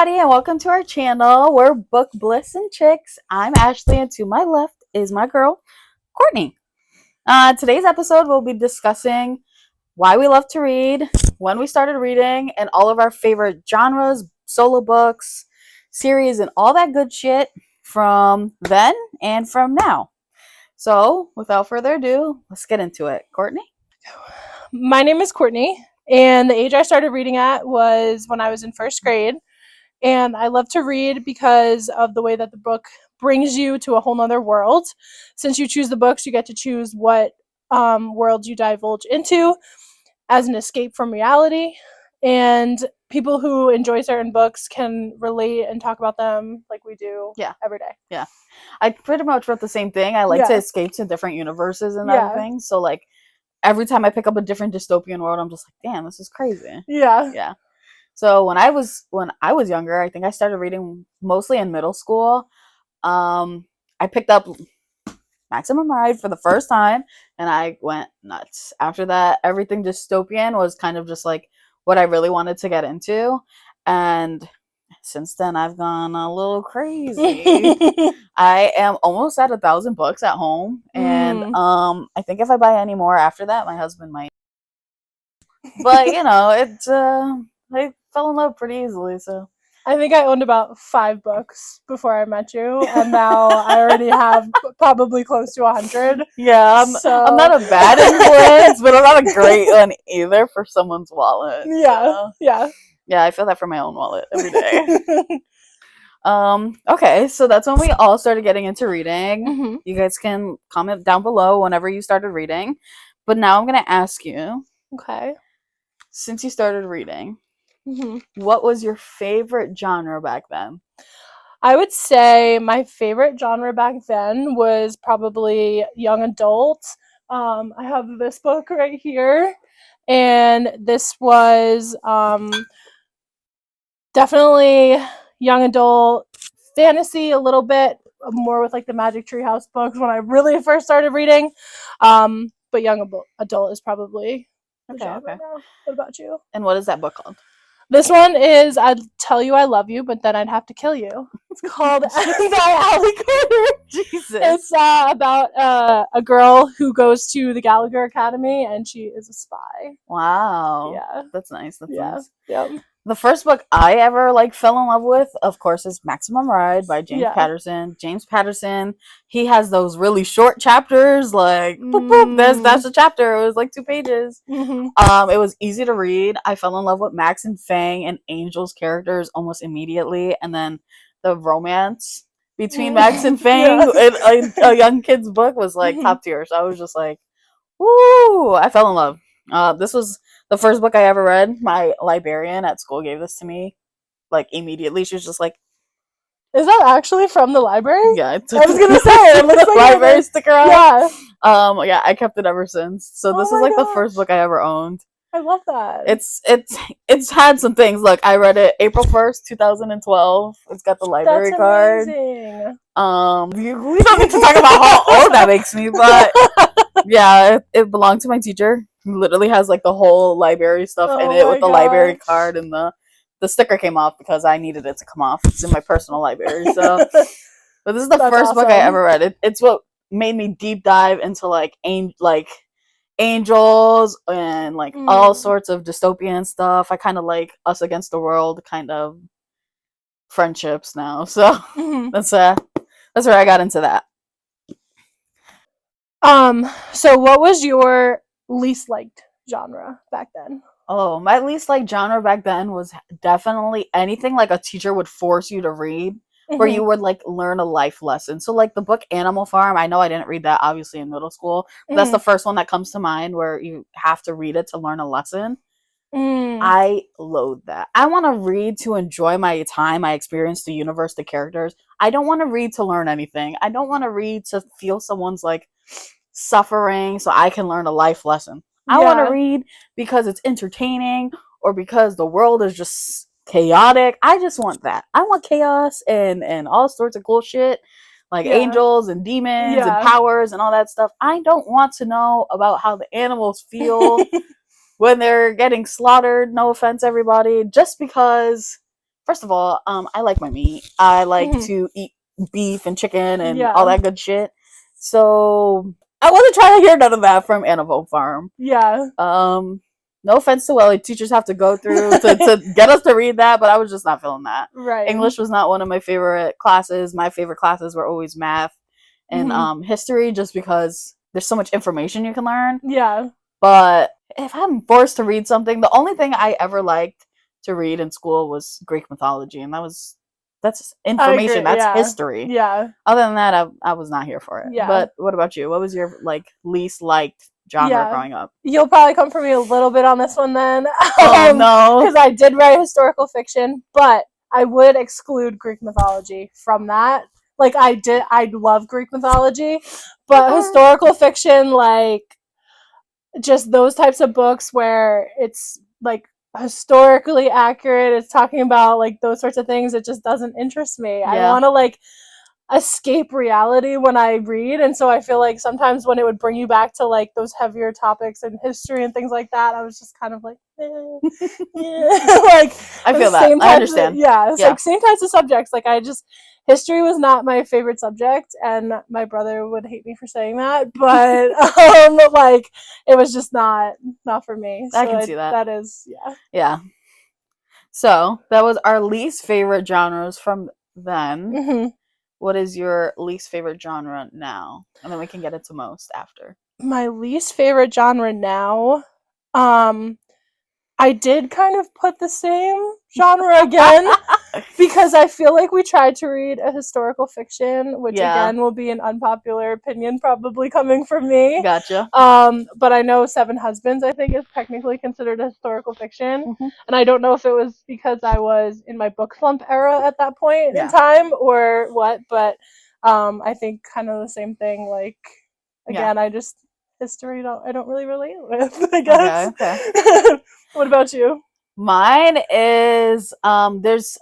everybody, and welcome to our channel. We're Book Bliss and Chicks. I'm Ashley, and to my left is my girl, Courtney. Today's episode, we'll be discussing why we love to read, when we started reading, and all of our favorite genres, solo books, series, and all that good shit from then and from now. So, without further ado, let's get into it. Courtney? My name is Courtney, and the age I started reading at was when I was in first grade. And I love to read because of the way that the book brings you to a whole nother world. Since you choose the books, you get to choose what world you divulge into as an escape from reality. And people who enjoy certain books can relate and talk about them like we do every day. Yeah. I pretty much wrote the same thing. I like to escape to different universes and everything. So, like, every time I pick up a different dystopian world, I'm just like, damn, this is crazy. Yeah. So when I was younger, I think I started reading mostly in middle school. I picked up Maximum Ride for the first time, and I went nuts. After that, everything dystopian was kind of just like what I really wanted to get into, and since then I've gone a little crazy. I am almost at 1,000 books at home, and I think if I buy any more after that, my husband might. But you know, it's I fell in love pretty easily, so. I think I owned about 5 books before I met you, and now I already have probably close to 100. Yeah, I'm not a bad influence, but I'm not a great one either for someone's wallet. Yeah. Yeah, I feel that for my own wallet every day. Okay, so that's when we all started getting into reading. Mm-hmm. You guys can comment down below whenever you started reading. But now I'm going to ask you. Okay. Since you started reading, mm-hmm. what was your favorite genre back then? I would say my favorite genre back then was probably young adult. I have this book right here, and this was definitely young adult fantasy, a little bit more with like the Magic Tree House books when I really first started reading. But young adult is probably the genre now. What about you? And what is that book called? This one is I'd Tell You I Love You, but then I'd have to kill you. It's called Anti-Alley Corner. Jesus. It's about a girl who goes to the Gallagher Academy, and she is a spy. Wow. Yeah. That's nice. Nice. Yep. The first book I ever fell in love with, of course, is Maximum Ride by James Patterson. James Patterson, he has those really short chapters, like boop, boop, that's a chapter. It was like 2 pages. Mm-hmm. It was easy to read. I fell in love with Max and Fang and Angel's characters almost immediately, and then the romance between Max and Fang in a young kid's book was like top tier. So I was just like, woo! I fell in love. This was the first book I ever read. My librarian at school gave this to me, like, immediately. She was just like, "Is that actually from the library?" Yeah, I was gonna say it looks like library sticker on. Yeah. Yeah, I kept it ever since. So this is like the first book I ever owned. I love that. It's had some things. Look, I read it April 1st, 2012. It's got the library card. Amazing. We don't need to talk about how old that makes me, but yeah, it belonged to my teacher. He literally has like the whole library stuff in it with the library card, and the sticker came off because I needed it to come off. It's in my personal library. So, but this is the first book I ever read. It's what made me deep dive into like angels and like all sorts of dystopian stuff. I kind of like us against the world kind of friendships now. So that's where I got into that. So what was your least liked genre back then? Oh, my least liked genre back then was definitely anything like a teacher would force you to read, where you would like learn a life lesson. So like the book Animal Farm, I know I didn't read that obviously in middle school. That's the first one that comes to mind where you have to read it to learn a lesson. I loathe that. I want to read to enjoy my time, my experience, the universe, the characters. I don't want to read to learn anything. I don't want to read to feel someone's like suffering so I can learn a life lesson. I want to read because it's entertaining or because the world is just chaotic. I just want that. I want chaos and all sorts of cool shit like angels and demons and powers and all that stuff. I don't want to know about how the animals feel when they're getting slaughtered. No offense, everybody. Just because first of all, I like my meat. I like Mhm. to eat beef and chicken and Yeah. all that good shit. So I wasn't trying to hear none of that from Animal Farm. Yeah. No offense to Welly, teachers have to go through to get us to read that, but I was just not feeling that. Right. English was not one of my favorite classes. My favorite classes were always math and history, just because there's so much information you can learn. Yeah. But if I'm forced to read something, the only thing I ever liked to read in school was Greek mythology, and that's information, that's history. Yeah. Other than that, I was not here for it. Yeah. But what about you? What was your least liked genre growing up? You'll probably come for me a little bit on this one then. Oh no. Because I did write historical fiction, but I would exclude Greek mythology from that. I love Greek mythology, but historical fiction, just those types of books where it's historically accurate, it's talking about those sorts of things, it just doesn't interest me. I want to escape reality when I read, and so I feel like sometimes when it would bring you back to those heavier topics in history and things like that, I was just kind of yeah. I feel that. I understand. Same types of subjects. History was not my favorite subject, and my brother would hate me for saying that, but it was just not for me. So I can see that. That is, yeah. So that was our least favorite genres from then. Mm-hmm. What is your least favorite genre now? And then we can get into most after. My least favorite genre now, I did kind of put the same genre again because I feel like we tried to read a historical fiction, which again will be an unpopular opinion probably coming from me. Gotcha. But I know Seven Husbands, I think, is technically considered a historical fiction. And I don't know if it was because I was in my book slump era at that point in time or what, but I think kind of the same thing. Again, history I don't really relate with, I guess. Okay. What about you? Mine is there's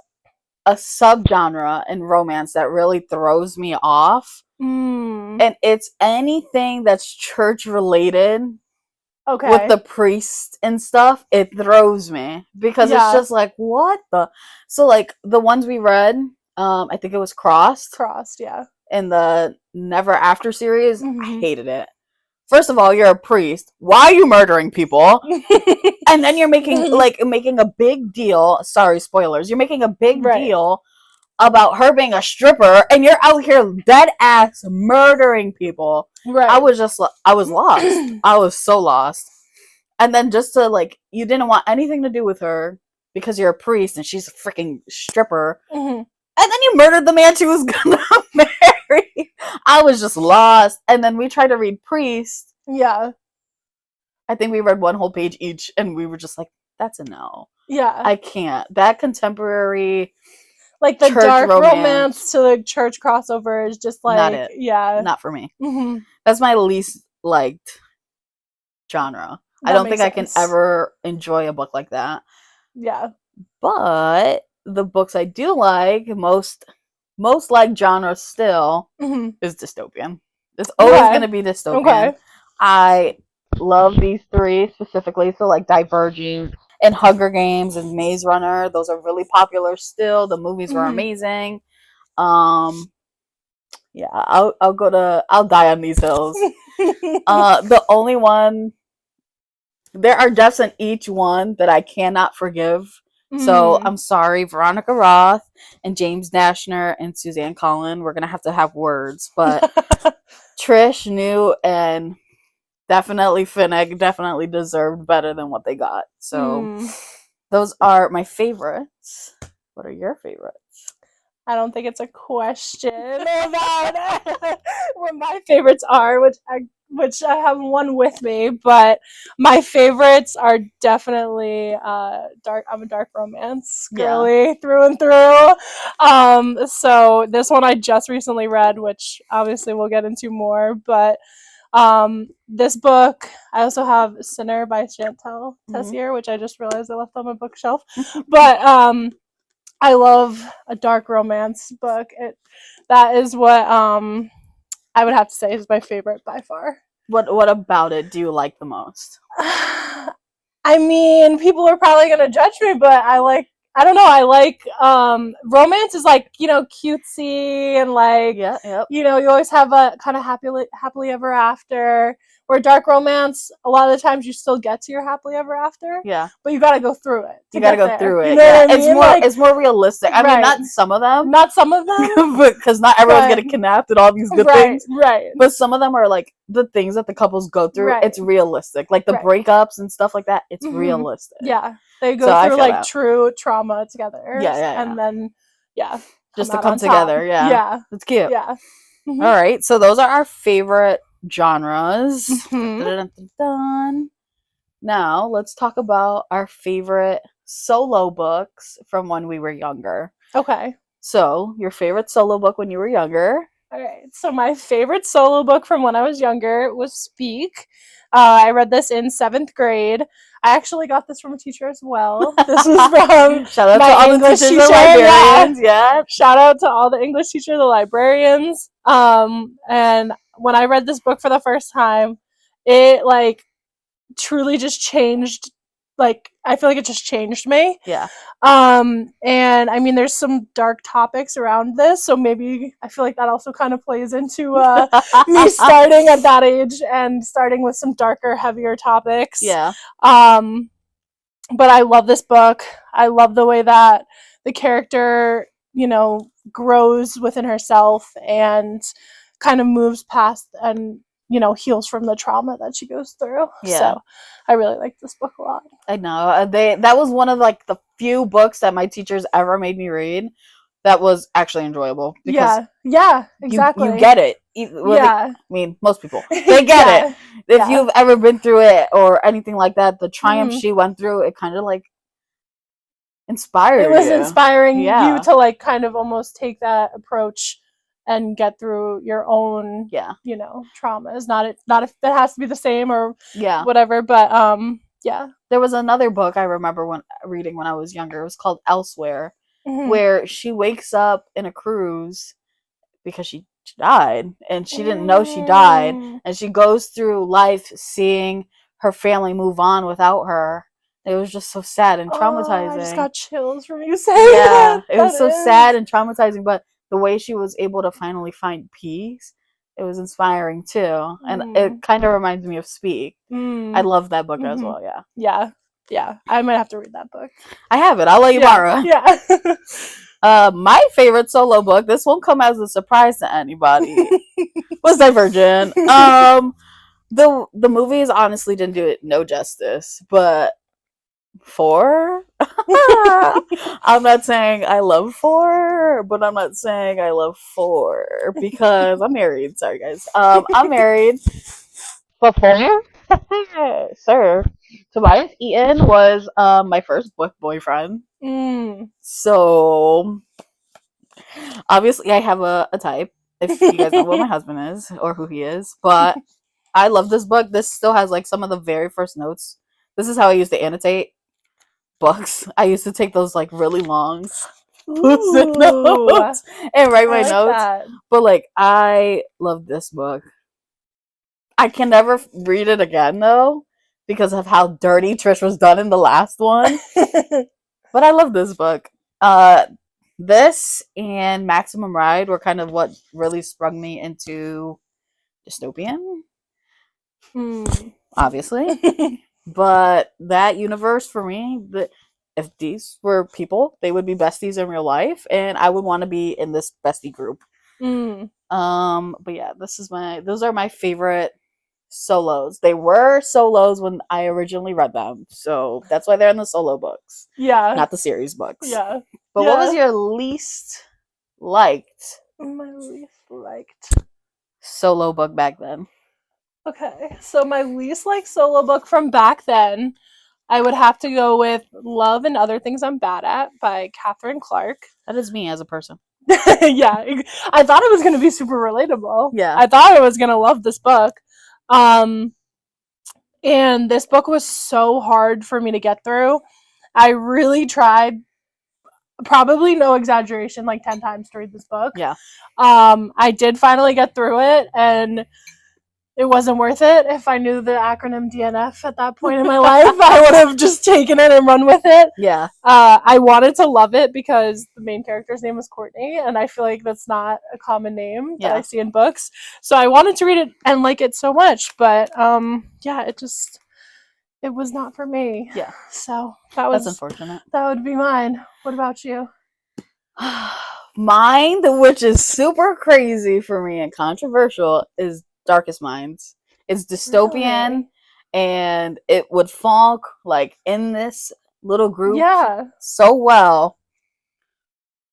a subgenre in romance that really throws me off. And it's anything that's church related. Okay. With the priest and stuff, it throws me because it's just what the. So the ones we read, I think it was Crossed, in the Never After series. I hated it. First of all, you're a priest. Why are you murdering people? And then you're making a big deal. Sorry, spoilers. You're making a big deal about her being a stripper, and you're out here dead ass murdering people. Right. I was lost. I was so lost. And then just to you didn't want anything to do with her because you're a priest and she's a freaking stripper. And then you murdered the man she was gonna marry. I was just lost. And then we tried to read Priest. Yeah. I think we read one whole page each, and we were just like, that's a no. Yeah. I can't. That contemporary, the dark romance to the church crossover is just not it. Yeah. Not for me. That's my least liked genre. I don't think I can ever enjoy a book like that. Yeah. But the books I do like, most like genre still, is dystopian. It's always going to be dystopian. Okay. I love these three specifically. So Divergent and Hunger Games and Maze Runner. Those are really popular still. The movies were amazing. Yeah, I'll die on these hills. The only one, there are deaths in each one that I cannot forgive. So I'm sorry, Veronica Roth and James Dashner and Suzanne Collin. We're gonna have words, but Trish, New, and definitely Finnick definitely deserved better than what they got. So those are my favorites. What are your favorites? I don't think it's a question about what my favorites are, which I have one with me, but my favorites are definitely dark. I'm a dark romance girly through and through. So this one I just recently read, which obviously we'll get into more, but this book, I also have Sinner by Chantal Tessier, which I just realized I left on my bookshelf, but I love a dark romance book. That is what I would have to say is my favorite by far. What about it do you like the most? I mean, people are probably gonna judge me, but I like I don't know. I like romance is like, you know, cutesy and like, Yeah, yep. you know, you always have a kind of happily ever after. Where dark romance, a lot of the times you still get to your happily ever after. Yeah. But you got to go through it. You got to go there. through it. You know yeah. what I mean? It's more like, it's more realistic. I mean, not some of them. Not some of them. Because not everyone's getting kidnapped and all these good things. Right. But some of them are like the things that the couples go through. Right. It's realistic. Like the breakups and stuff like that. It's realistic. Yeah. They go through like true trauma together. Yeah. And then, just to come together. Yeah. Yeah. It's cute. Yeah. All right. So those are our favorite genres. Dun. Now let's talk about our favorite solo books from when we were younger. Okay. So your favorite solo book when you were younger. All right. So my favorite solo book from when I was younger was Speak. I read this in 7th grade. I actually got this from a teacher as well. This was from shout out to all English the teachers and librarians. Yeah. Shout out to all the English teachers, the librarians. And when I read this book for the first time, it like truly just changed. Like I feel like it just changed me. Yeah. And I mean, there's some dark topics around this, so maybe I feel like that also kind of plays into me starting at that age and starting with some darker, heavier topics. Yeah. But I love this book. I love the way that the character, you know, grows within herself and kind of moves past and, you know, heals from the trauma that she goes through. Yeah. So I really like this book a lot. I know. That was one of like the few books that my teachers ever made me read that was actually enjoyable. Yeah, exactly. You get it. I mean, most people. They get it. If you've ever been through it or anything like that, the triumph she went through, it kind of like inspired you. It was inspiring you to like kind of almost take that approach and get through your own, you know, traumas. Not if it has to be the same or whatever, but There was another book I remember reading when I was younger. It was called Elsewhere, where she wakes up in a cruise because she died and she didn't know she died, and she goes through life seeing her family move on without her. It was just so sad and traumatizing. I just got chills from you saying that. It was so sad and traumatizing, but the way she was able to finally find peace, it was inspiring too. And it kind of reminds me of Speak. I love that book as well. Yeah. I might have to read that book. I have it. I'll let you borrow. Yeah. My favorite solo book, this won't come as a surprise to anybody, was Divergent. The movies honestly didn't do it no justice, but 4? I'm not saying I love 4, but I'm not saying I love 4 because I'm married. Sorry, guys. I'm married. But 4? Sir. Tobias Eaton was my first book boyfriend. So, obviously, I have a type, if you guys know what my husband is or who he is. But I love this book. This still has like some of the very first notes. This is how I used to annotate books. I used to take those like really long post-it notes and write my notes. That. But like, I love this book. I can never read it again though because of how dirty Trish was done in the last one. But I love this book. This and Maximum Ride were kind of what really sprung me into dystopian. Obviously. But that universe for me, if these were people, they would be besties in real life, and I would want to be in this bestie group. But yeah, those are my favorite solos. They were solos when I originally read them, so that's why they're in the solo books. Yeah. Not the series books. Yeah. But what was your least liked? My least liked solo book back then? Okay, so my least liked solo book from back then, I would have to go with Love and Other Things I'm Bad At by Catherine Clark. That is me as a person. Yeah, I thought it was going to be super relatable. Yeah. I thought I was going to love this book. And this book was so hard for me to get through. I really tried, probably no exaggeration, like 10 times to read this book. Yeah. I did finally get through it, and it wasn't worth it. If I knew the acronym DNF at that point in my life, I would have just taken it and run with it. Yeah. I wanted to love it because the main character's name was Courtney, and I feel like that's not a common name that I see in books. So I wanted to read it and like it so much, but yeah, it was not for me. Yeah. So that's unfortunate. That would be mine. What about you? Mine, which is super crazy for me and controversial, is Darkest Minds. It's dystopian, Really? and it would fall like in this little group Yeah. so well.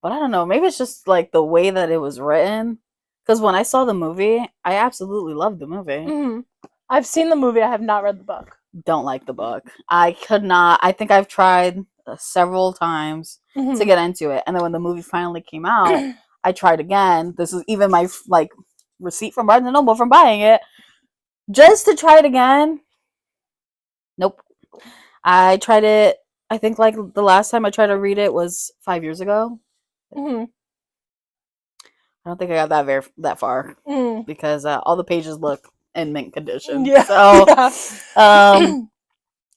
But I don't know, maybe it's just like the way that it was written. Because when I saw the movie, I absolutely loved the movie. Mm-hmm. I've seen the movie. I have not read the book. Don't like the book. I could not. I think I've tried several times to get into it, and then when the movie finally came out, I tried again. This is even my like receipt from Barnes and Noble from buying it, just to try it again. Nope. I tried it. I think like the last time I tried to read it was 5 years ago. Mm-hmm. I don't think I got that far because all the pages look in mint condition. Yeah. So,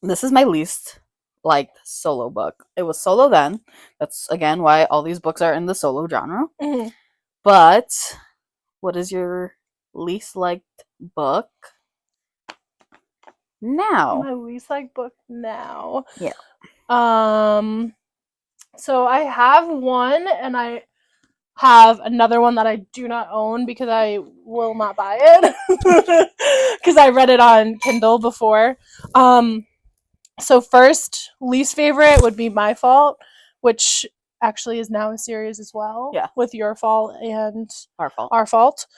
this is my least liked solo book. It was solo then. That's again why all these books are in the solo genre. Mm-hmm. But what is your least liked book now? My least liked book now. Yeah. So I have one, and I have another one that I do not own because I will not buy it because I read it on Kindle before. So first, least favorite would be My Fault, which actually is now a series as well. Yeah. With Your Fault and Our Fault. Our Fault.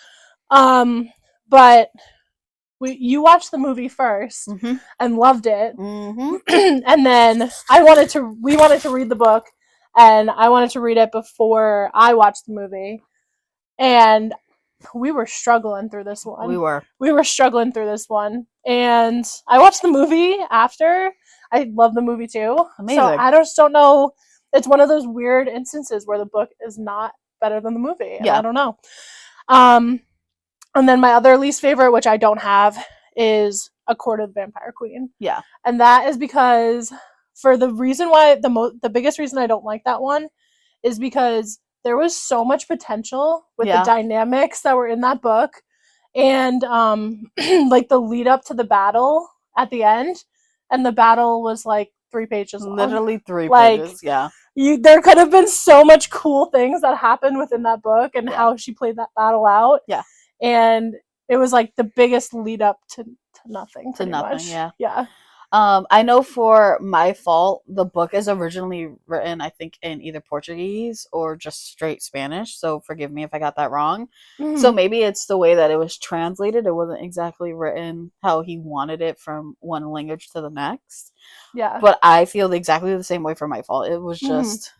But you watched the movie 1st and loved it, and then we wanted to read the book, and I wanted to read it before I watched the movie, and we were struggling through this one. We were struggling through this one, and I watched the movie after. I love the movie too. Amazing. So I just don't know. It's one of those weird instances where the book is not better than the movie. And I don't know. And then my other least favorite, which I don't have, is A Court of the Vampire Queen. Yeah. And that is because, for the reason why, the biggest reason I don't like that one is because there was so much potential with the dynamics that were in that book, and like the lead up to the battle at the end, and the battle was like 3 pages long. Literally 3 pages. Yeah. There could have been so much cool things that happened within that book, and how she played that battle out. Yeah. And it was like the biggest lead up to nothing. To nothing. Much. Yeah. Yeah. I know for My Fault, the book is originally written, I think, in either Portuguese or just straight Spanish. So forgive me if I got that wrong. So maybe it's the way that it was translated. It wasn't exactly written how he wanted it from one language to the next. Yeah. But I feel exactly the same way for My Fault. It was just,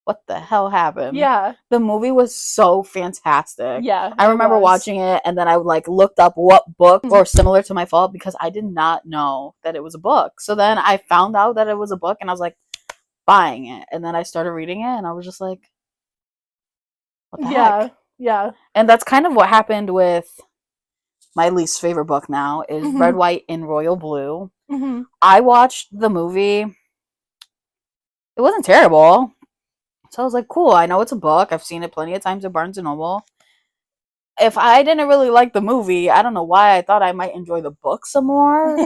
what the hell happened? Yeah. The movie was so fantastic. Yeah. I remember watching it, and then I looked up what book or similar to My Fault, because I did not know that it was a book. So then I found out that it was a book, and I was like, buying it. And then I started reading it, and I was just like, what the heck? Yeah. And that's kind of what happened with my least favorite book now is Red, White, and Royal Blue. I watched the movie. It wasn't terrible. So I was like, cool, I know it's a book. I've seen it plenty of times at Barnes & Noble. If I didn't really like the movie, I don't know why I thought I might enjoy the book some more.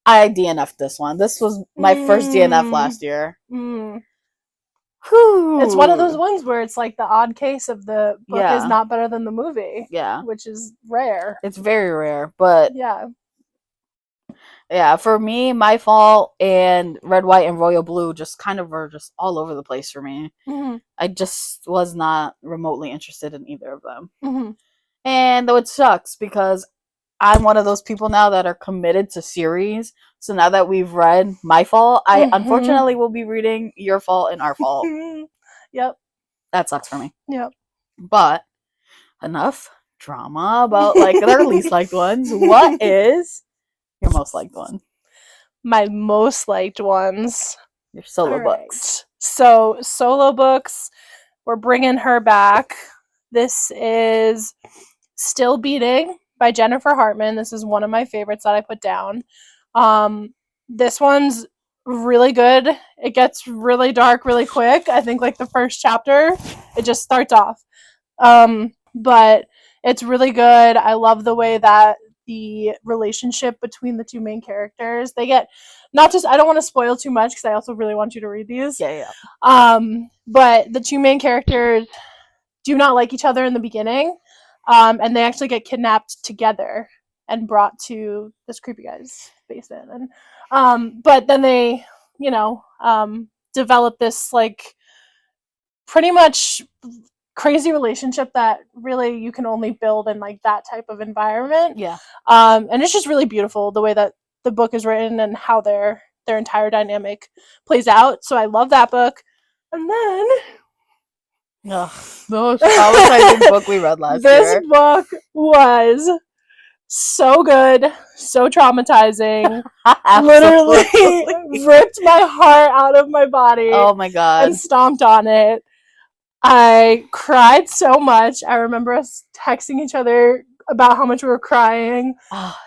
I DNF'd this one. This was my first DNF last year. It's one of those ones where it's like the odd case of the book is not better than the movie. Yeah. Which is rare. It's very rare, but yeah, for me, My Fault and Red, White, and Royal Blue just kind of were just all over the place for me. I just was not remotely interested in either of them. And though it sucks because I'm one of those people now that are committed to series. So now that we've read My Fault, I unfortunately will be reading Your Fault and Our Fault. Yep. That sucks for me. Yep. But enough drama about like their least liked ones. What is your most liked one? My most liked ones. Your solo books. So solo books, we're bringing her back. This is Still Beating by Jennifer Hartman. This is one of my favorites that I put down. This one's really good. It gets really dark really quick. I think like the first chapter, it just starts off. But it's really good. I love the way that the relationship between the two main characters, they get not just, I don't want to spoil too much because I also really want you to read these. Yeah. But the two main characters do not like each other in the beginning, and they actually get kidnapped together and brought to this creepy guy's basement. And but then they, develop this like pretty much crazy relationship that really you can only build in like that type of environment. Yeah. And it's just really beautiful the way that the book is written and how their entire dynamic plays out. So I love that book. And then the traumatizing book we read last year. This book was so good, so traumatizing. Literally ripped my heart out of my body. Oh my god. And stomped on it. I cried so much. I remember us texting each other about how much we were crying.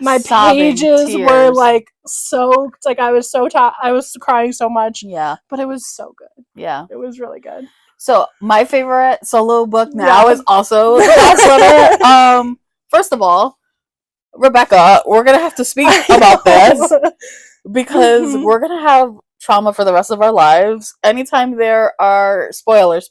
My pages tears. were like soaked. Like I was I was crying so much. Yeah. But it was so good. Yeah. It was really good. So my favorite solo book now is also the last letter. First of all, Rebecca, we're gonna have to speak about this because we're gonna have trauma for the rest of our lives. Anytime there are spoilers.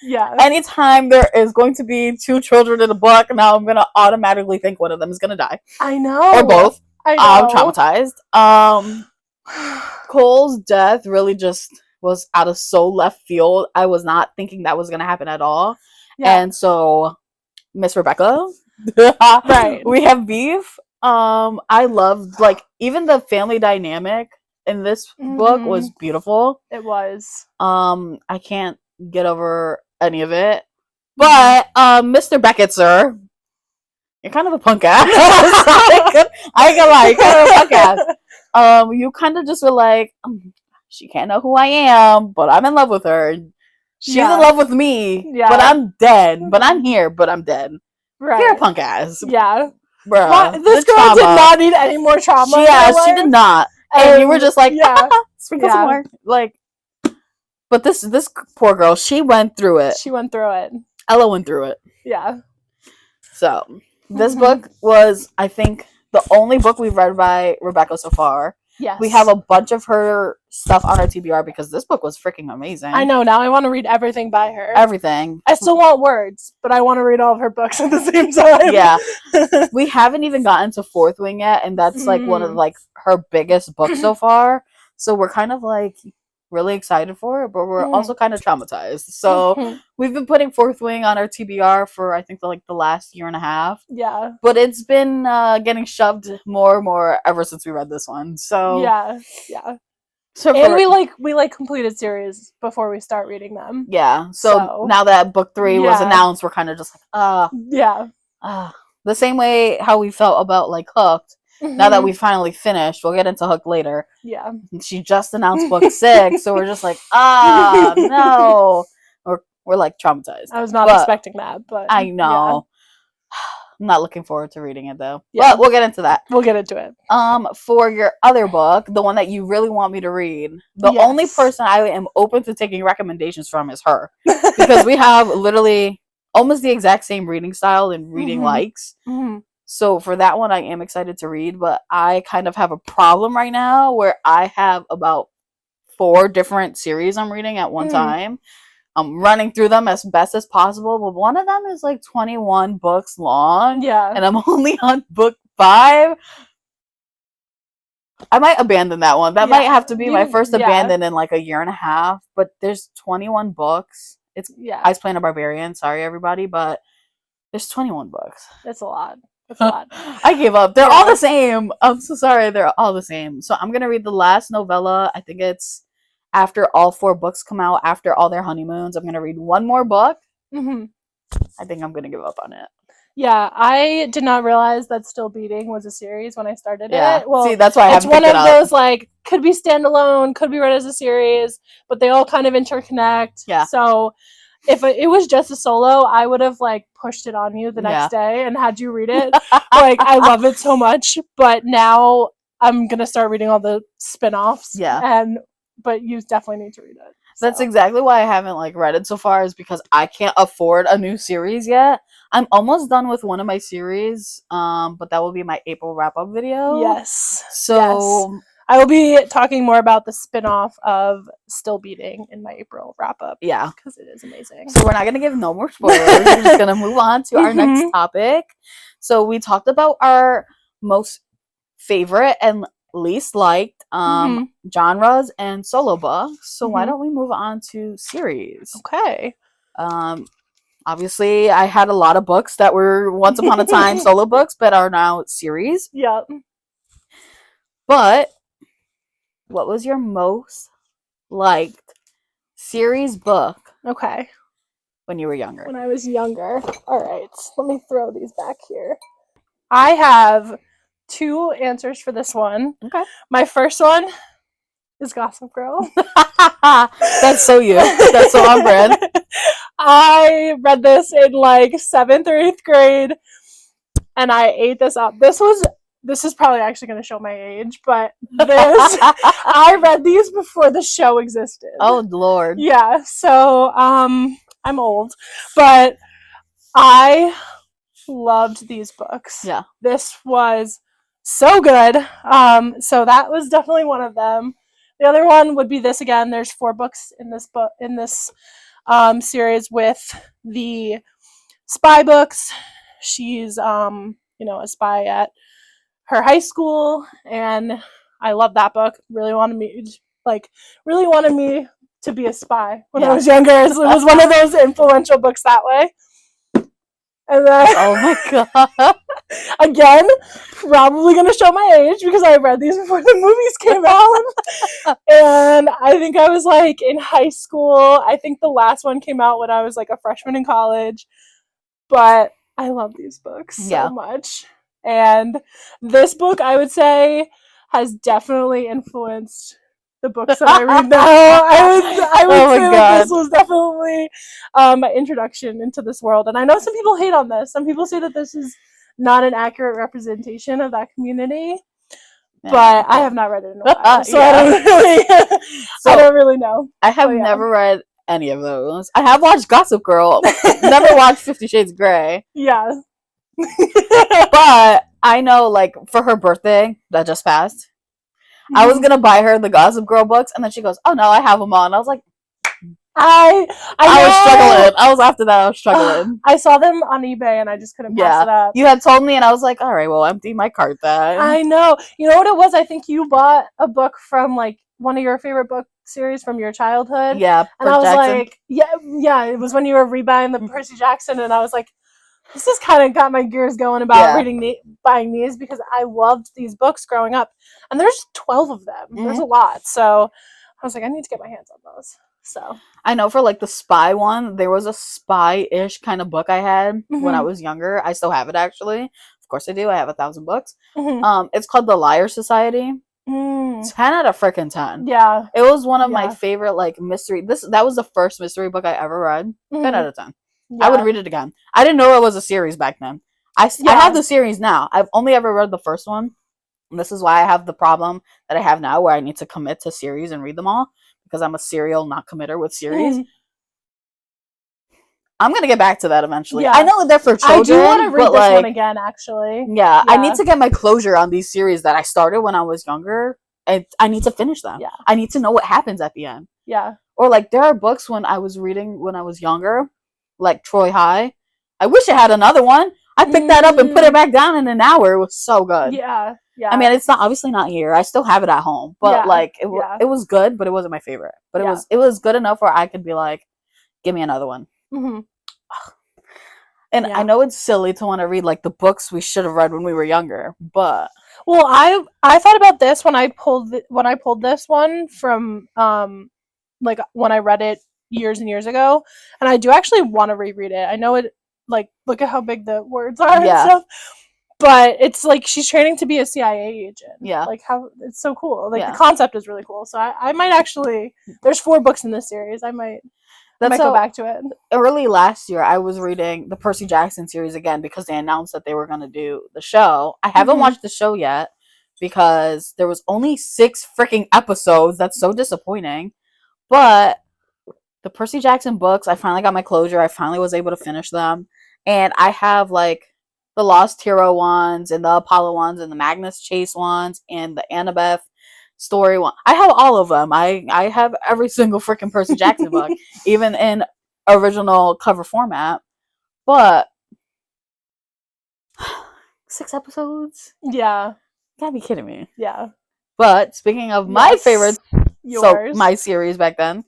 Yeah. Anytime there is going to be two children in a book, now I'm gonna automatically think one of them is gonna die. I know. Or both. I know. I'm traumatized. Cole's death really just was out of so left field. I was not thinking that was gonna happen at all. Yeah. And so Miss Rebecca. Right. We have beef. I loved like even the family dynamic in this book was beautiful. It was. I can't get over any of it. But Mr. Beckett, sir, you're kind of a punk ass. I ain't gonna lie, you're kind of a punk ass. You kind of just were like, she can't know who I am, but I'm in love with her. She's in love with me, but I'm dead. But I'm here, but I'm dead. Right. You're a punk ass. Yeah. Bruh. This girl did not need any more trauma. Yeah, she did not. And you were just like, sprinkle some more. Like, but this poor girl, she went through it. Ella went through it. Yeah. So, this book was, I think, the only book we've read by Rebecca so far. Yes. We have a bunch of her stuff on our TBR because this book was freaking amazing. I know. Now I want to read everything by her. Everything. I still want words, but I want to read all of her books at the same time. Yeah. We haven't even gotten to Fourth Wing yet, and that's like one of like her biggest books so far. So we're kind of like really excited for it, but we're also kind of traumatized. So we've been putting Fourth Wing on our TBR for I think the last year and a half. Yeah. But it's been getting shoved more and more ever since we read this one. So yeah. So and we completed series before we start reading them. Yeah. So now that book 3 was announced, we're kind of just like, the same way how we felt about like Hooked. Now that we finally finished, we'll get into Hook later. Yeah. She just announced book 6, so we're just like, no. We're like traumatized. I was not expecting that, but I know. Yeah. I'm not looking forward to reading it though. Yeah. But we'll get into that. We'll get into it. For your other book, the one that you really want me to read, the only person I am open to taking recommendations from is her. Because we have literally almost the exact same reading style and reading likes. So for that one, I am excited to read, but I kind of have a problem right now where I have about 4 different series I'm reading at one time. I'm running through them as best as possible, but one of them is like 21 books long. Yeah. And I'm only on book 5. I might abandon that one. That might have to be my first abandon in like a year and a half, but there's 21 books. It's Ice Planet Barbarian. Sorry, everybody, but there's 21 books. That's a lot. That's a lot. I gave up. They're all the same. I'm so sorry. They're all the same. So I'm going to read the last novella. I think it's after all 4 books come out, after all their honeymoons. I'm going to read one more book. I think I'm going to give up on it. Yeah, I did not realize that Still Beating was a series when I started it. Well, see, that's why I haven't picked it up. It's one of those, like, could be standalone, could be read as a series, but they all kind of interconnect. Yeah. So, if it was just a solo, I would have like pushed it on you the next day and had you read it. Like, I love it so much, but now I'm gonna start reading all the spin-offs. Yeah. But you definitely need to read it. So. That's exactly why I haven't like read it so far, is because I can't afford a new series yet. I'm almost done with one of my series, but that will be my April wrap-up video. Yes. So I will be talking more about the spin-off of Still Beating in my April wrap-up. Yeah. Because it is amazing. So we're not going to give no more spoilers. We're just going to move on to our next topic. So we talked about our most favorite and least liked genres and solo books. So why don't we move on to series? Okay. Obviously, I had a lot of books that were once upon a time solo books, but are now series. Yep. But what was your most liked series book? Okay. When you were younger? When I was younger. All right. Let me throw these back here. I have 2 answers for this one. Okay. My first one is Gossip Girl. That's so you. That's so on brand. I read this in like 7th or 8th grade, and I ate this up. This is probably actually going to show my age, but I read these before the show existed. Oh, Lord. Yeah, so I'm old, but I loved these books. Yeah. This was so good. So that was definitely one of them. The other one would be this again. There's 4 books in this series with the spy books. She's a spy at her high school, and I love that book. Really wanted me to be a spy when I was younger. It was one of those influential books that way. And then, oh my god! Again, probably gonna show my age because I read these before the movies came out. And I think I was like in high school. I think the last one came out when I was like a freshman in college. But I love these books so much. And this book, I would say, has definitely influenced the books that I read now. I would say that this was definitely my introduction into this world. And I know some people hate on this. Some people say that this is not an accurate representation of that community. Yeah. But I have not read it in a while, so I don't really know. I have never read any of those. I have watched Gossip Girl. Never watched 50 Shades of Grey. Yeah. But I know, like, for her birthday that just passed, I was gonna buy her the Gossip Girl books, and then she goes, "Oh no, I have them all." And I was like, I was struggling. I was struggling. I saw them on eBay, and I just couldn't pass it up. You had told me, and I was like, "All right, well, empty my cart then." I know. You know what it was? I think you bought a book from like one of your favorite book series from your childhood. Yeah, and I was like, yeah. It was when you were rebuying the Percy Jackson, and I was like, this has kind of got my gears going about buying these because I loved these books growing up. And there's 12 of them. Mm-hmm. There's a lot. So I was like, I need to get my hands on those. So I know for like the spy one, there was a spy-ish kind of book I had when I was younger. I still have it actually. Of course I do. I have 1,000 books. It's called The Liar Society. 10 out of freaking 10. Yeah. It was one of my favorite like mystery. That was the first mystery book I ever read. 10 out of 10. Yeah. I would read it again. I didn't know it was a series back then. I have the series now. I've only ever read the first one. And this is why I have the problem that I have now where I need to commit to series and read them all because I'm a serial not committer with series. I'm going to get back to that eventually. Yeah. I know they're for children. I do want to read this one again, actually. Yeah, I need to get my closure on these series that I started when I was younger. And I need to finish them. Yeah. I need to know what happens at the end. Yeah. Or like there are books when I was reading when I was younger, like Troy High. I wish I had another one. I picked that up and put it back down in an hour. It was so good. Yeah. Yeah. I mean, it's not obviously not here. I still have it at home, but like it was good, but it wasn't my favorite. But it was good enough where I could be like, give me another one. And I know it's silly to want to read like the books we should have read when we were younger, but well, I thought about this when I pulled this one from like when I read it years and years ago, and I do actually want to reread it. I know it, like, look at how big the words are and stuff. But it's like she's training to be a CIA agent. Yeah. Like how it's so cool. Like the concept is really cool. So I might actually, there's 4 books in this series. I might I That's might go how back to it. early last year I was reading the Percy Jackson series again because they announced that they were going to do the show. I haven't watched the show yet because there was only 6 freaking episodes. That's so disappointing. But the Percy Jackson books, I finally got my closure. I finally was able to finish them. And I have like the Lost Hero ones and the Apollo ones and the Magnus Chase ones and the Annabeth story one. I have all of them. I have every single freaking Percy Jackson book, even in original cover format. But 6 episodes? Yeah. You gotta be kidding me. Yeah. But speaking of my favorites, so Yours. my series back then,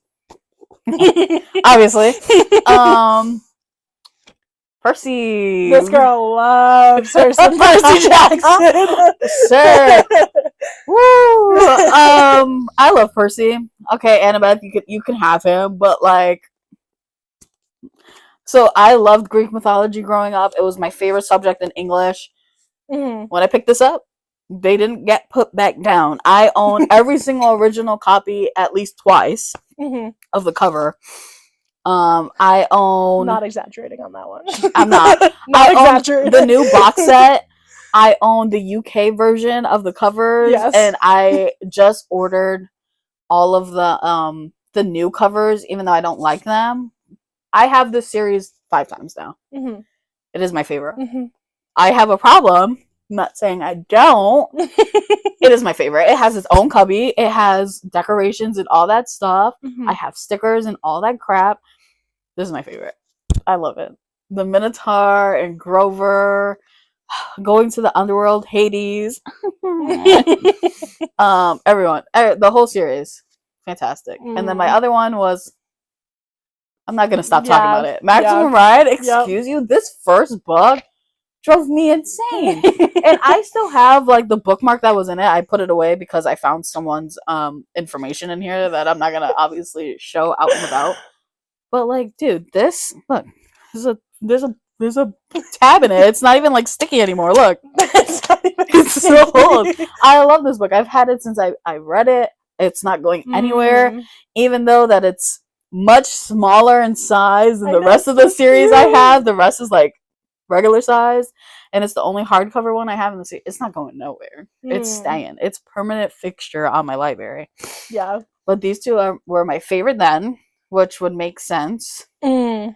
obviously, Percy. This girl loves her some Percy Jackson. Sure. Woo. I love Percy. Okay, Annabeth, you can have him, but like, so I loved Greek mythology growing up. It was my favorite subject in English. When I picked this up, they didn't get put back down. I own every single original copy at least twice of the cover. I own. Not exaggerating on that one. I'm not. Not I exaggerating. own the new box set. I own the UK version of the covers, and I just ordered all of the new covers, even though I don't like them. I have this series 5 times now. It is my favorite. I have a problem. I'm not saying I don't. It is my favorite. It has its own cubby. It has decorations and all that stuff. I have stickers and all that crap. This is my favorite. I love it. The Minotaur and Grover going to the underworld, Hades. Everyone, the whole series, fantastic. And then my other one was, I'm not gonna stop talking about it. Maximum Ride. Excuse you. This first book drove me insane, and I still have like the bookmark that was in it. I put it away because I found someone's information in here that I'm not gonna obviously show out and about. But like, dude, this look, there's a tab in it. It's not even like sticky anymore. Look, it's so old. I love this book. I've had it since I read it. It's not going anywhere, even though that it's much smaller in size than the rest of the series I have. The rest is like regular size, and it's the only hardcover one I have in the series. It's not going nowhere. It's staying. It's permanent fixture on my library. Yeah. But these two were my favorite then, which would make sense to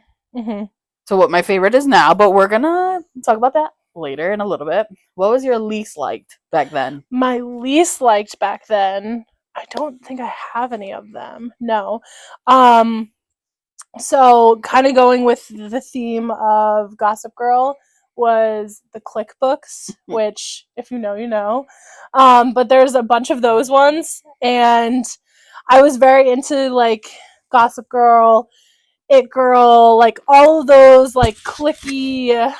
what my favorite is now. But we're gonna talk about that later in a little bit. What was your least liked back then? My least liked back then, I don't think I have any of them. No. So kind of going with the theme of Gossip Girl was the Click books, which if you know, you know. But there's a bunch of those ones, and I was very into like Gossip Girl, It Girl, like all of those like clicky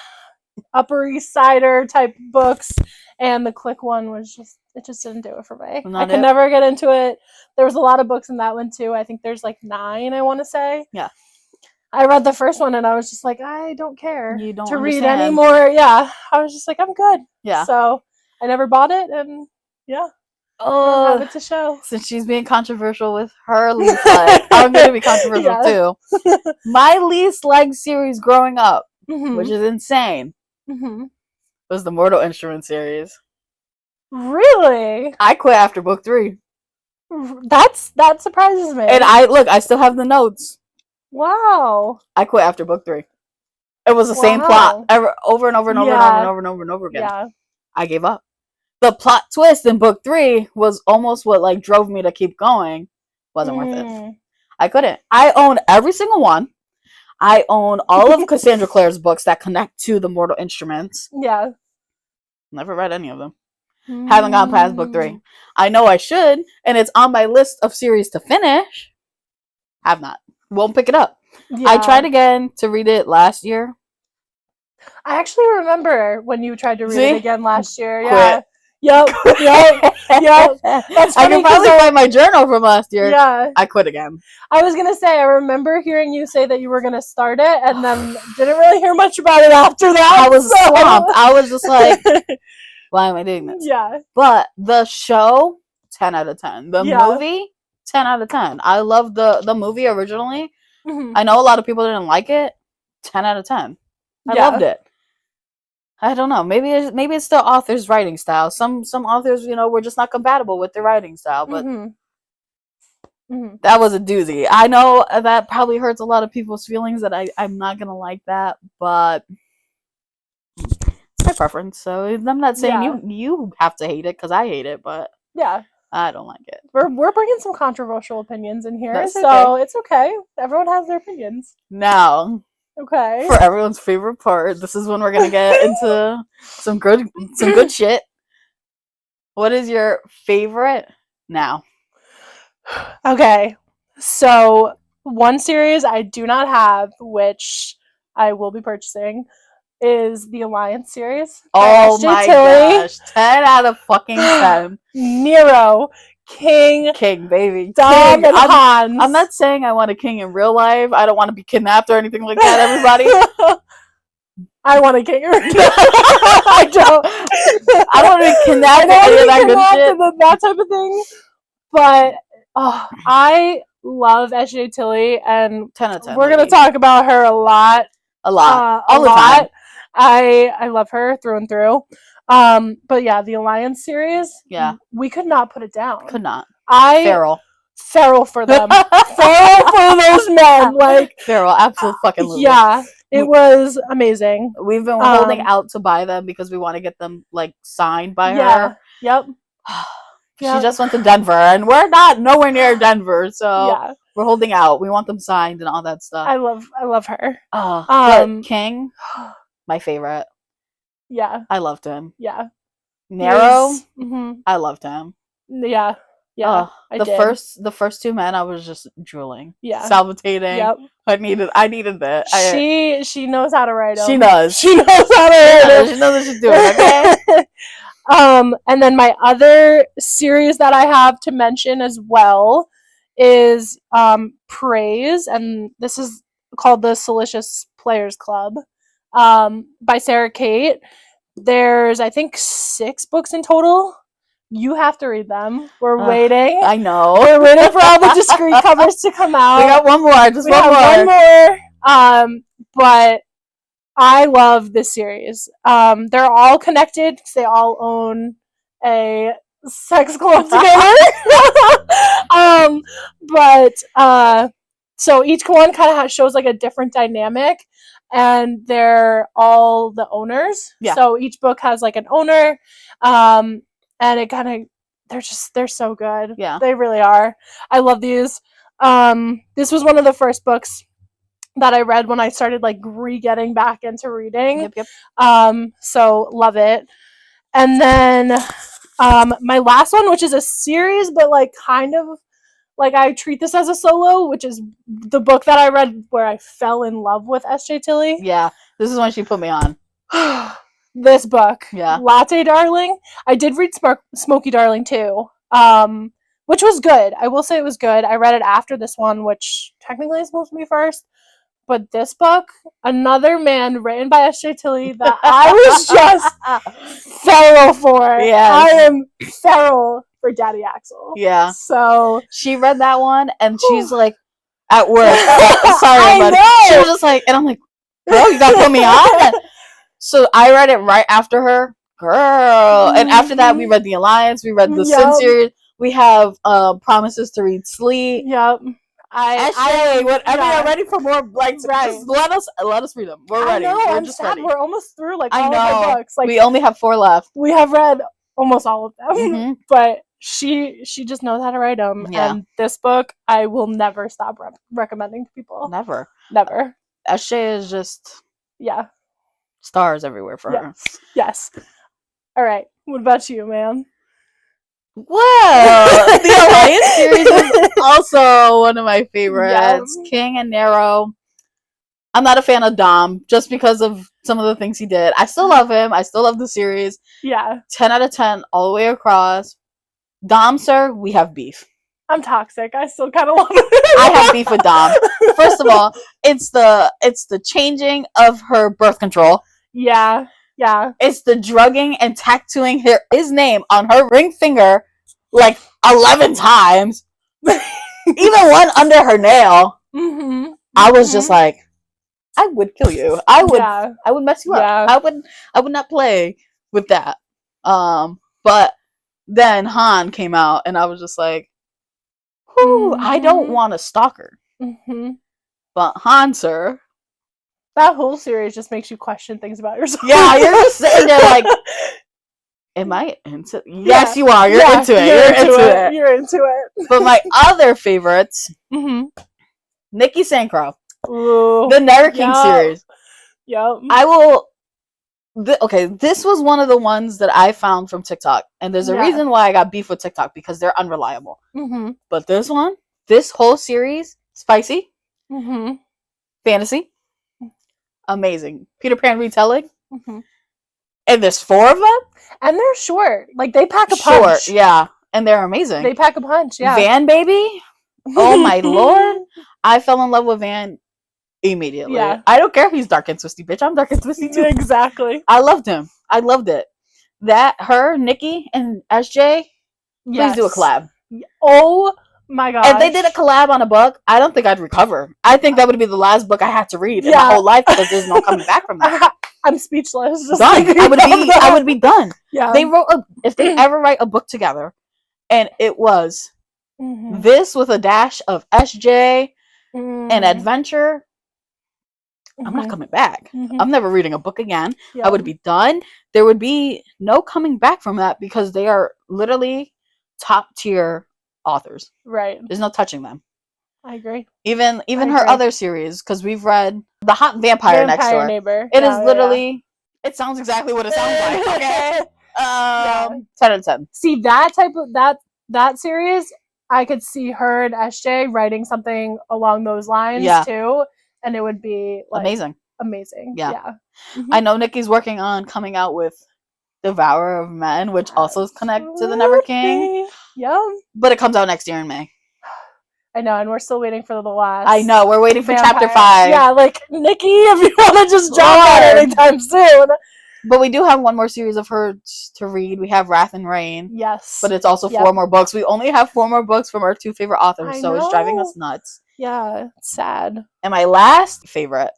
Upper East Sider type books, and the Click one was just, it just didn't do it for me. I could never get into it. There was a lot of books in that one too. I think there's like 9, I want to say. Yeah. I read the first one and I was just like, I don't care to understand. Read anymore. Yeah. I was just like, I'm good. Yeah. So I never bought it, and yeah. Oh, have it to show. Since she's being controversial with her least like, I'm going to be controversial too. My least liked series growing up, which is insane, was the Mortal Instruments series. Really? I quit after book 3. That surprises me. And I still have the notes. Wow. I quit after book 3. It was the same plot over and over and over and over and over and over and over again. Yeah. I gave up. The plot twist in book 3 was almost what like drove me to keep going. Wasn't worth it. I couldn't. I own every single one. I own all of Cassandra Clare's books that connect to the Mortal Instruments. Yeah. Never read any of them. Haven't gone past book 3. I know I should, and it's on my list of series to finish. Have not. Won't pick it up. Yeah. I tried again to read it last year. I actually remember when you tried to read it again last year. Quit. Yeah. Yep. That's funny. I can probably find my journal from last year. Yeah. I quit again. I was gonna say, I remember hearing you say that you were gonna start it, and then didn't really hear much about it after that. I was swamped. I was just like, why am I doing this? Yeah. But the show, 10 out of 10. The movie, 10 out of 10. I love the movie originally. I know a lot of people didn't like it. 10 out of 10. I loved it. I don't know. Maybe it's the author's writing style. Some authors, were just not compatible with their writing style. But that was a doozy. I know that probably hurts a lot of people's feelings that I'm not gonna like that, but it's my preference. So I'm not saying you have to hate it because I hate it, but I don't like it. We're bringing some controversial opinions in here, so it's okay. Everyone has their opinions. Now, okay, for everyone's favorite part, this is when we're gonna get into some good shit. What is your favorite now? Okay, so one series I do not have, which I will be purchasing, is the Alliance series. Oh my gosh, 10 out of fucking 10. Nero, King, baby, Dom, and Hans. I'm not saying I want a king in real life. I don't want to be kidnapped or anything like that. Everybody. I want a king. I don't want to be kidnapped. That type of thing. But I love S.J. Tilly, and 10 out of 10. We're gonna talk about her a lot. All the lot. Time. I love her through and through. But yeah, the Alliance series. Yeah, we could not put it down. Could not. Feral for them. Feral for those men. Like feral, absolute fucking loser. Yeah, it was amazing. We've been holding out to buy them because we want to get them like signed by her. Yep. She just went to Denver, and we're nowhere near Denver, so we're holding out. We want them signed and all that stuff. I love her. But King, my favorite. Yeah, I loved him. Yeah, Nero, I loved him. Yeah. The first two men, I was just drooling. Yeah, salivating. Yep. I needed that. She knows how to write them. She knows. She knows how to write them. She knows what she's doing. Okay. And then my other series that I have to mention as well is Praise, and this is called the Salacious Players Club, by Sarah Kate. There's, I think, 6 books in total. You have to read them. We're waiting. I know. We're waiting for all the discrete covers to come out. We got one more. Just one more. But I love this series. They're all connected because they all own a sex club together. So each one kind of shows like a different dynamic, and they're all the owners. Yeah. So each book has like an owner, and it kind of they're so good. Yeah, they really are. I love these. This was one of the first books that I read when I started like getting back into reading. Yep. So love it. And then my last one, which is a series, but like kind of like I treat this as a solo, which is the book that I read where I fell in love with S.J. Tilly. Yeah, this is when she put me on. This book, Latte Darling. I did read Smoky Darling too, which was good. I will say it was good. I read it after this one, which technically is supposed to be first. But this book, Another Man, written by S.J. Tilly, that I was just feral for. Yes. I am feral for Daddy Axel. Yeah. So she read that one, and she's like, at work. Sorry, buddy. She was just like, and I'm like, girl, you gotta put me on. So I read it right after her, girl. And after that, we read The Alliance. We read the Sin series. We have Promises to Read Sleep. Yep. Whatever you're ready for more, like, just let us read them. We're ready. I'm just ready. We're almost through like all of our books. Like, we only have 4 left. We have read almost all of them, but she just knows how to write them. Yeah. And this book, I will never stop recommending to people. Never. SJ is just stars everywhere for her. Yes. All right. What about you, man? Well, the Alliance series is also one of my favorites. Yeah. King and Nero. I'm not a fan of Dom just because of some of the things he did. I still love him. I still love the series. Yeah. 10 out of 10 all the way across. Dom, sir, we have beef. I'm toxic. I still kind of love him. I have beef with Dom. First of all, it's the changing of her birth control. Yeah. Yeah. It's the drugging and tattooing his name on her ring finger like 11 times. Even one under her nail. I was just like, I would kill you. I would mess you up. Yeah. I would not play with that. But then Han came out, and I was just like, whew, I don't want a stalker. But Han, sir. That whole series just makes you question things about yourself. Yeah, you're just sitting there like, am I into? Yes, you are. You're into it. You're into it. But my other favorites, Nikki Sancroft, the Never King series. Yep. I will. Okay, this was one of the ones that I found from TikTok, and there's a reason why I got beef with TikTok, because they're unreliable. But this whole series, spicy, fantasy, amazing. Peter Pan retelling, and there's 4 of them, and they're short. Like, they pack a punch. Yeah, and they're amazing. They pack a punch. Yeah. Van baby, oh my lord, I fell in love with Van immediately. Yeah. I don't care if he's dark and twisty, bitch. I'm dark and twisty too. Exactly. I loved him. I loved it. Her, Nikki, and SJ. Please do a collab. Oh my god! If they did a collab on a book, I don't think I'd recover. I think that would be the last book I had to read in my whole life, because there's no coming back from that. I'm speechless. Done. I would be done. Yeah. They wrote if they ever write a book together, and it was this with a dash of SJ and adventure, I'm not coming back. I'm never reading a book again. Yeah. I would be done. There would be no coming back from that, because they are literally top tier authors. Right. There's no touching them. I agree. Even her other series, because we've read The Hot Vampire Next Door. Neighbor. It is literally. It sounds exactly what it sounds like. Okay. 10 out of 10. See, that type of that series, I could see her and SJ writing something along those lines too. And it would be like, amazing. Yeah. I know Nikki's working on coming out with Devourer of Men, which also is connected to the Never King. Yeah. But it comes out next year in May. I know, and we're still waiting for the last. I know, we're waiting for chapter 5. Yeah, like, Nikki, if you want to just jump on anytime soon. But we do have one more series of her to read. We have Wrath and Rain. Yes. But it's also 4 more books. We only have 4 more books from our 2 favorite authors, so it's driving us nuts. Yeah, it's sad. And my last favorite,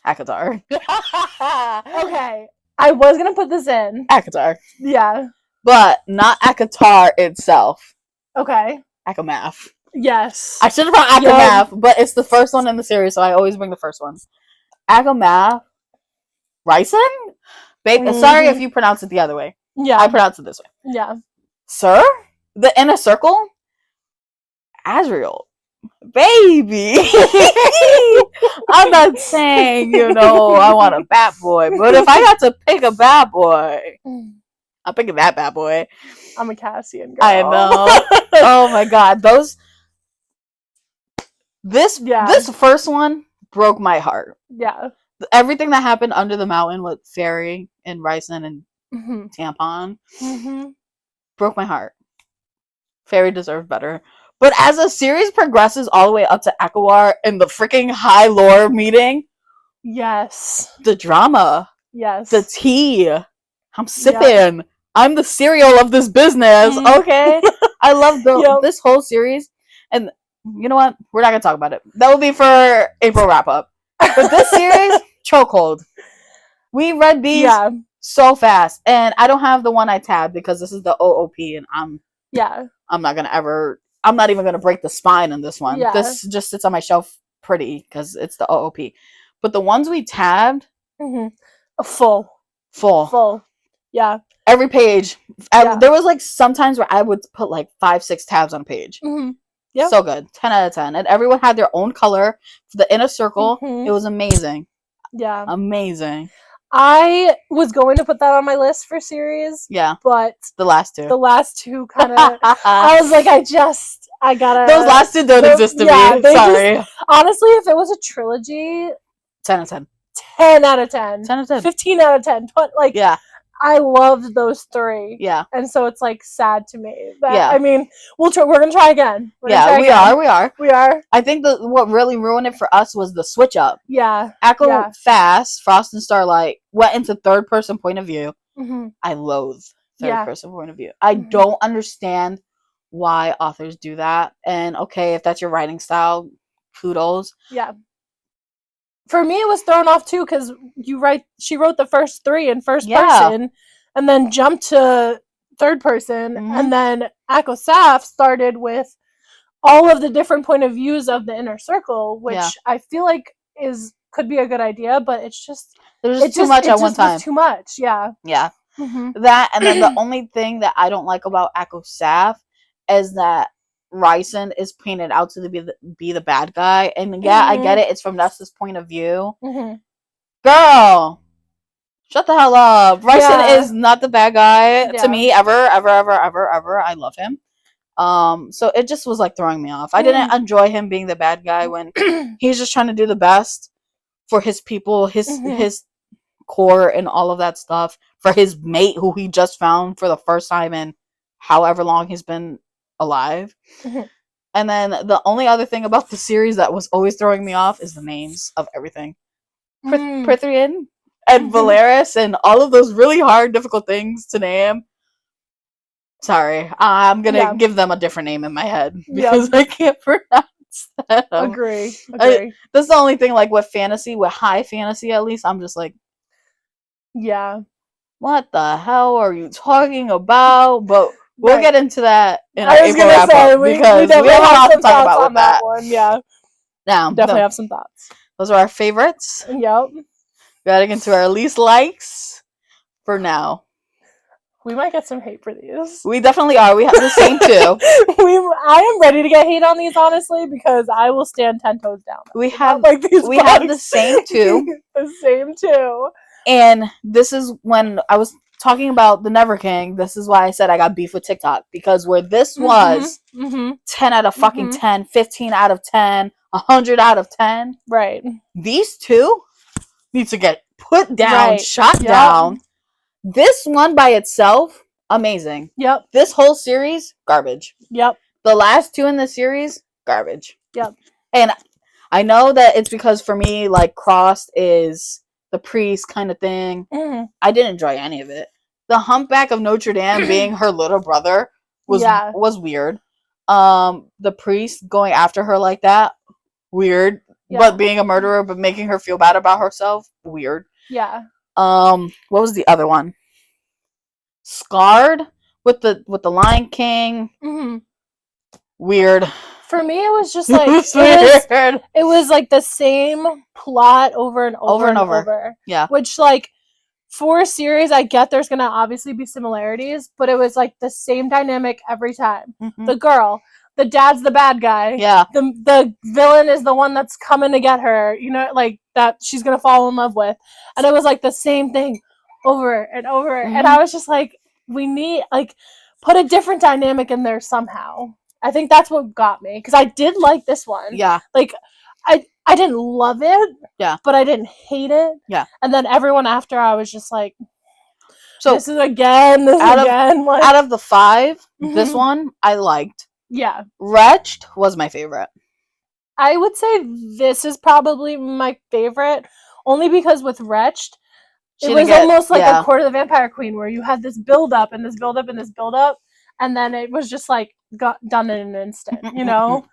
ACOTAR. Okay, I was gonna put this in ACOTAR. Yeah, but not ACOTAR itself. Okay. ACOMAF. Yes. I should have brought ACOMAF, but it's the first one in the series, so I always bring the first ones. ACOMAF. Ryson? Babe, sorry if you pronounce it the other way. Yeah. I pronounce it this way. Yeah. Sir? The Inner Circle? Azrael. Baby! I'm not saying, I want a bad boy, but if I got to pick a bad boy, I'm picking that bad boy. I'm a Cassian girl. I know. Oh my god. This first one broke my heart. Yeah. Everything that happened under the mountain with Fairy and Ryson and Tampon broke my heart. Fairy deserved better. But as the series progresses all the way up to ACOTAR and the freaking High Lore meeting, yes, the drama, yes, the tea, I'm sipping. Yep. I'm the cereal of this business. Okay, I love this whole series, and you know what? We're not gonna talk about it. That will be for April wrap up. But this series, chokehold. We read these so fast, and I don't have the one I tabbed because this is the OOP, and I'm not even gonna break the spine in this one. Yeah. This just sits on my shelf pretty because it's the OOP. But the ones we tabbed, full. Yeah. Every page. There was like sometimes where I would put like 5-6 tabs on a page. Yep. So good. 10 out of 10. And everyone had their own color for the Inner Circle. It was amazing. Yeah. Amazing. I was going to put that on my list for series. Yeah. But the last two kind of I was like, I gotta those last two don't exist to me. Sorry. Honestly, if it was a trilogy, 10 out of 10. 10 out of 10. 10 out of 10. 15 out of 10. Yeah. I loved those 3. Yeah. And so it's like sad to me. That, I mean, we're going to try again. We are. I think what really ruined it for us was the switch up. Yeah. Echo Fast, Frost and Starlight went into third person point of view. I loathe third person point of view. I don't understand why authors do that. And okay, if that's your writing style, kudos. Yeah. For me, it was thrown off too because she wrote the first 3 in first person, and then jumped to third person, and then Echo Saf started with all of the different point of views of the inner circle, which I feel like could be a good idea, but it's just there's just too much at one time. Was too much, yeah. Yeah. That, and then the only thing that I don't like about Echo Saf is that Ryson is painted out to be the bad guy, and I get it. It's from Nessa's point of view. Girl, shut the hell up. Ryson is not the bad guy to me ever. I love him. So it just was like throwing me off. I didn't enjoy him being the bad guy when he's just trying to do the best for his people, his core, and all of that stuff, for his mate who he just found for the first time in however long he's been alive. And then the only other thing about the series that was always throwing me off is the names of everything. Prythian and Valeris and all of those really hard, difficult things to name. Sorry, I'm gonna give them a different name in my head because I can't pronounce them. Agree. That's the only thing, like with high fantasy at least, I'm just like, what the hell are you talking about? But we'll get into that in our April wrap up, because we have a lot to talk about with that one. Yeah, now definitely have some thoughts. Those are our favorites. Yep. Getting into our least likes for now. We might get some hate for these. We definitely are. We have the same too. I am ready to get hate on these, honestly, because I will stand 10 toes down. We have the same too. The same too. And this is when I was talking about the Never King. This is why I said I got beef with TikTok, because where this was 10 out of fucking 10, 15 out of 10, 100 out of 10. Right. These two need to get put down, shot down. This one by itself, amazing. Yep. This whole series, garbage. Yep. The last 2 in the series, garbage. Yep. And I know that it's because for me, like, Crossed is the priest kind of thing. I didn't enjoy any of it. The Humpback of Notre Dame being her little brother was weird. The priest going after her like that, weird. But being a murderer, but making her feel bad about herself, weird. Yeah. What was the other one? Scarred with the Lion King. Weird. For me, it was just like it was like the same plot over and over. Yeah. Which, like, for a series, I get there's gonna obviously be similarities, but it was like the same dynamic every time. The girl, the dad's the bad guy. Yeah. The villain is the one that's coming to get her. You know, like, that she's gonna fall in love with, and it was like the same thing over and over. And I was just like, we need, like, put a different dynamic in there somehow. I think that's what got me, because I did like this one. Yeah. Like, I didn't love it. Yeah. But I didn't hate it. Yeah. And then everyone after, I was just like, so this is again. Like, out of the 5, this one I liked. Yeah. Wretched was my favorite. I would say this is probably my favorite, only because with Wretched, it was almost like a Court of the Vampire Queen, where you had this build up and this build up and this build up, and then it was just like got done in an instant, you know?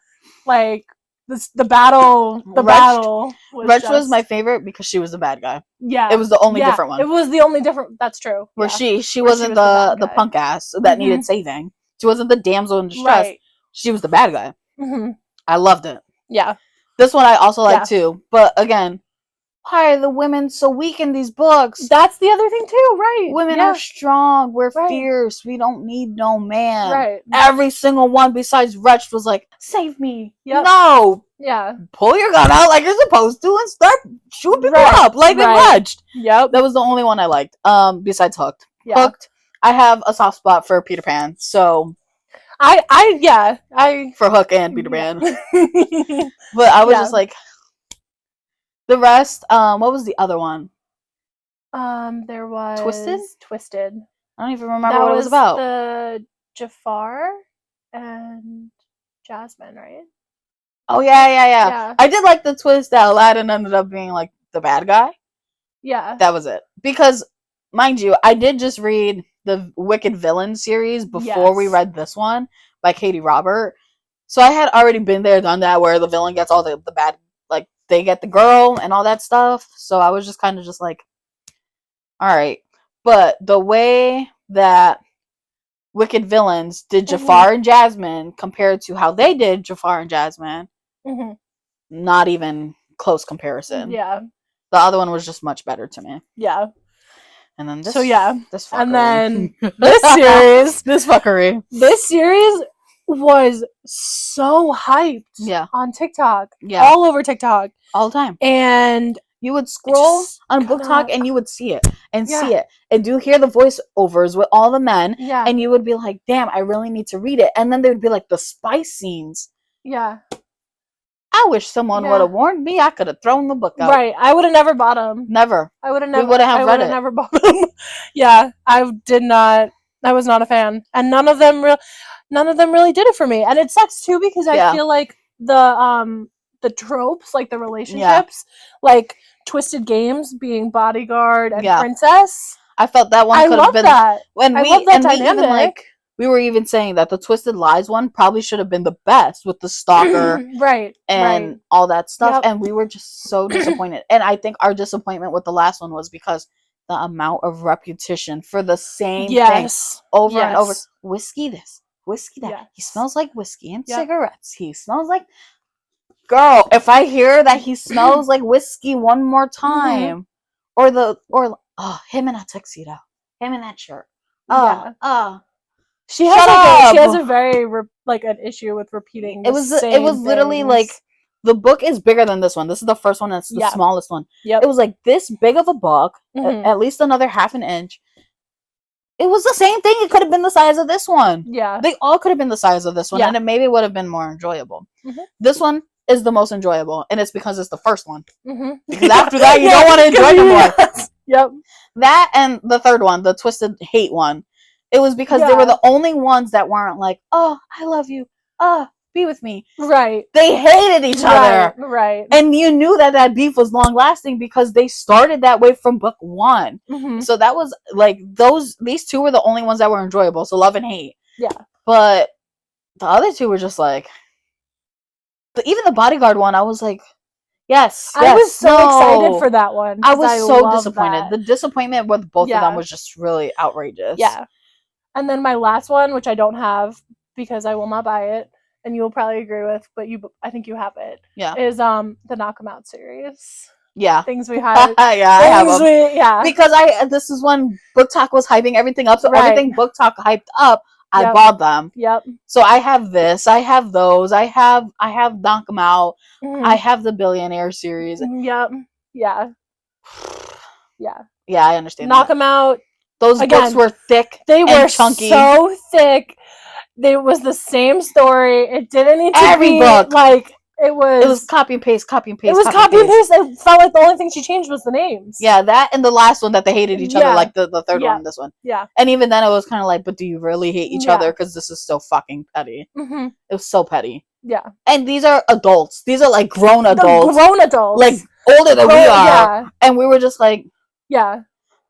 Like, the battle Wretched was my favorite because she was the bad guy. Yeah. It was the only different one. It was the only different, that's true. Where she wasn't the punk ass that needed saving. She wasn't the damsel in distress. Right. She was the bad guy. I loved it. Yeah. This one I also like too. But again, why are the women so weak in these books? That's the other thing too, right? Women are strong. We're fierce. We don't need no man. Right. Every single one besides Wretched was like, save me. Yep. No. Yeah. Pull your gun out like you're supposed to and start shooting people up like in Wretched. Yep. That was the only one I liked. Besides Hooked. Yeah. Hooked, I have a soft spot for Peter Pan. So I for Hook and Peter Pan. But I was just like, the rest, what was the other one? There was Twisted. I don't even remember what it was about. The Jafar and Jasmine, right? Oh yeah. I did like the twist that Aladdin ended up being like the bad guy. Yeah. That was it. Because, mind you, I did just read the Wicked Villain series before we read this one by Katie Robert. So I had already been there, done that, where the villain gets all the bad, like, they get the girl and all that stuff. So I was just kind of just like, all right. But the way that Wicked Villains did Jafar and Jasmine compared to how they did Jafar and Jasmine, not even close comparison. Yeah. The other one was just much better to me. Yeah. And then this, so yeah, this fuckery. And then this series, this fuckery. This series was so hyped. Yeah. On TikTok. Yeah. All over TikTok. All the time. And you would scroll on Book Talk and you would see it and see it. And do hear the voiceovers with all the men. Yeah. And you would be like, damn, I really need to read it. And then there would be like the spice scenes. Yeah. I wish someone would have warned me. I could have thrown the book out. Right. I would have never bought them. Never. I would have never. We would have read it. Never bought them. Yeah. I did not. I was not a fan. And none of them really did it for me. And it sucks too because I feel like the tropes, like the relationships, like Twisted Games being bodyguard and princess. I felt that one could have been that. When I we love that and dynamic. we even like we were even saying that the Twisted Lies one probably should have been the best with the stalker right and all that stuff. Yep. And we were just so disappointed. And I think our disappointment with the last one was because the amount of repetition for the same thing over and over. Whiskey this, whiskey that. Yes. He smells like whiskey and cigarettes. He smells like... Girl, if I hear that he smells like whiskey one more time, or him in a tuxedo, him in that shirt. She has a very an issue with repeating. It was literally things. Like the book is bigger than this one. This is the first one. It's the smallest one. Yep. It was like this big of a book, at least another half an inch. It was the same thing. It could have been the size of this one. Yeah, they all could have been the size of this one, and it maybe would have been more enjoyable. This one is the most enjoyable, and it's because it's the first one. Because after that, you don't want to enjoy them more. Yep. That and the third one, the Twisted Hate one. It was because they were the only ones that weren't like, oh, I love you. Oh, be with me. Right. They hated each other. Right. And you knew that beef was long lasting because they started that way from book one. So that was like these two were the only ones that were enjoyable. So love and hate. Yeah. But the other two were just like, even the bodyguard one, I was like, yes. I was so excited for that one. I was so disappointed. The disappointment with both of them was just really outrageous. Yeah. And then my last one, which I don't have because I will not buy it, and you will probably agree with, but I think you have it. Yeah. Is the Knock 'Em Out series. Yeah. Things we had. I have them. Because this is when Book Talk was hyping everything up. So everything Book Talk hyped up, I bought them. Yep. So I have this. I have those. I have Knock 'Em Out. I have the Billionaire series. Yep. Yeah. Yeah. Yeah, I understand. Knock 'Em Out. Those books were thick. They were chunky. So thick. It was the same story. It didn't need to Every book. Like it was copy and paste, copy and paste. It was copy and paste. It felt like the only thing she changed was the names. Yeah, that and the last one that they hated each other, like the third one and this one. Yeah. And even then it was kind of like, but do you really hate each other? Because this is so fucking petty. It was so petty. Yeah. And these are adults. These are like grown adults. Grown adults. Like older than we are. Yeah. And we were just like... Yeah.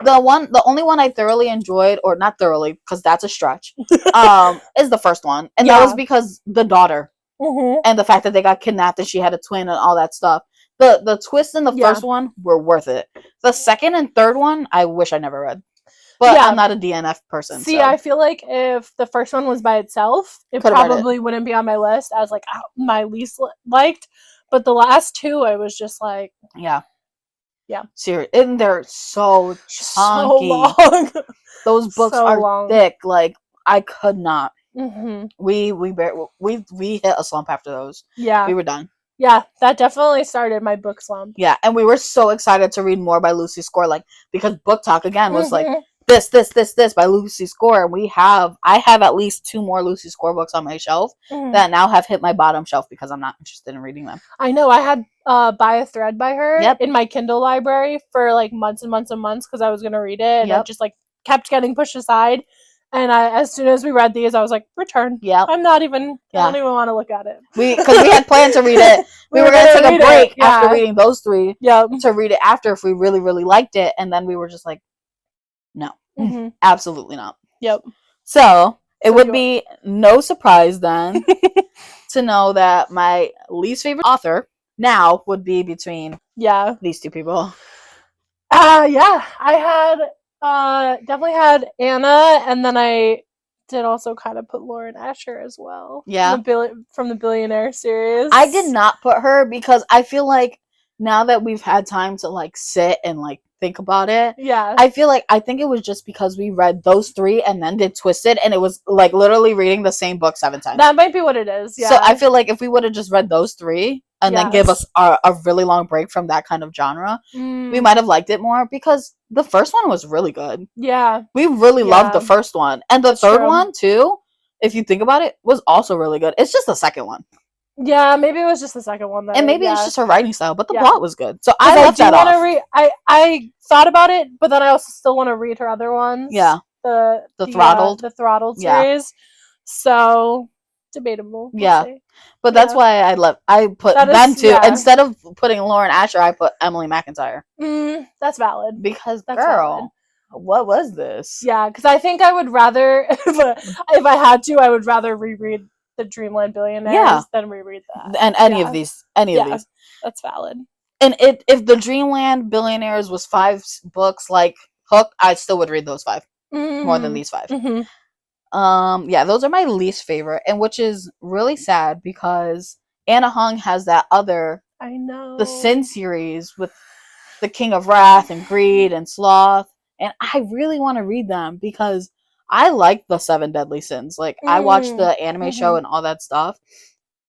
The only one I thoroughly enjoyed, or not thoroughly, because that's a stretch, is the first one. And that was because the daughter. And the fact that they got kidnapped and she had a twin and all that stuff. The twists in the first one were worth it. The second and third one, I wish I never read. But I'm not a DNF person. See, I feel like if the first one was by itself, it probably wouldn't be on my list. I was like, my least liked. But the last two, I was just like... Yeah. Yeah. Serious. And they're so chunky. So long. Those books are thick. Like, I could not. We hit a slump after those. Yeah. We were done. Yeah, that definitely started my book slump. Yeah, and we were so excited to read more by Lucy Score, like, because Book Talk again was like this by Lucy Score, and I have at least 2 more Lucy Score books on my shelf that now have hit my bottom shelf because I'm not interested in reading them. I know, I had Buy a Thread by her in my Kindle library for like months and months and months because I was going to read it, and it just like kept getting pushed aside. And as soon as we read these, I was like, return. Yeah. I don't even want to look at it. Because we had planned to read it. We were going to take a break after reading those 3 to read it after if we really, really liked it. And then we were just like, no, absolutely not. Yep. So it would be no surprise then to know that my least favorite author now would be between these two people. Yeah, I had definitely had Anna, and then I did also kind of put Lauren Asher as well. Yeah. From the Billionaire series. I did not put her because I feel like now that we've had time to like sit and like think about it, I feel like I think it was just because we read those 3 and then did Twisted, and it was like literally reading the same book 7 times. That might be what it is. Yeah. So I feel like if we would have just read those 3 and then give us a really long break from that kind of genre, we might have liked it more, because the first one was really good. Yeah. We really loved the first one, and the third one too, if you think about it, was also really good. It's just the second one. Yeah, maybe it was just the second one. And maybe it's just her writing style, but the plot was good. So I left that off. I thought about it, but then I also still want to read her other ones. Yeah. The Throttled series. Yeah. So debatable. Yeah. But that's why I put them two. Yeah. Instead of putting Lauren Asher, I put Emily McIntyre. That's valid. Because, girl, what was this? Yeah, because I think I would rather, if I had to, I would rather reread the Dreamland Billionaires than reread that. And any of these. That's valid. And if the Dreamland Billionaires was 5 books like Hook, I still would read those 5 more than these 5. Yeah, those are my least favorite, and which is really sad because Anna Hung has that other, the Sin series with the King of Wrath and Greed and Sloth, and I really want to read them because I like the 7 Deadly Sins. Like I watched the anime show and all that stuff,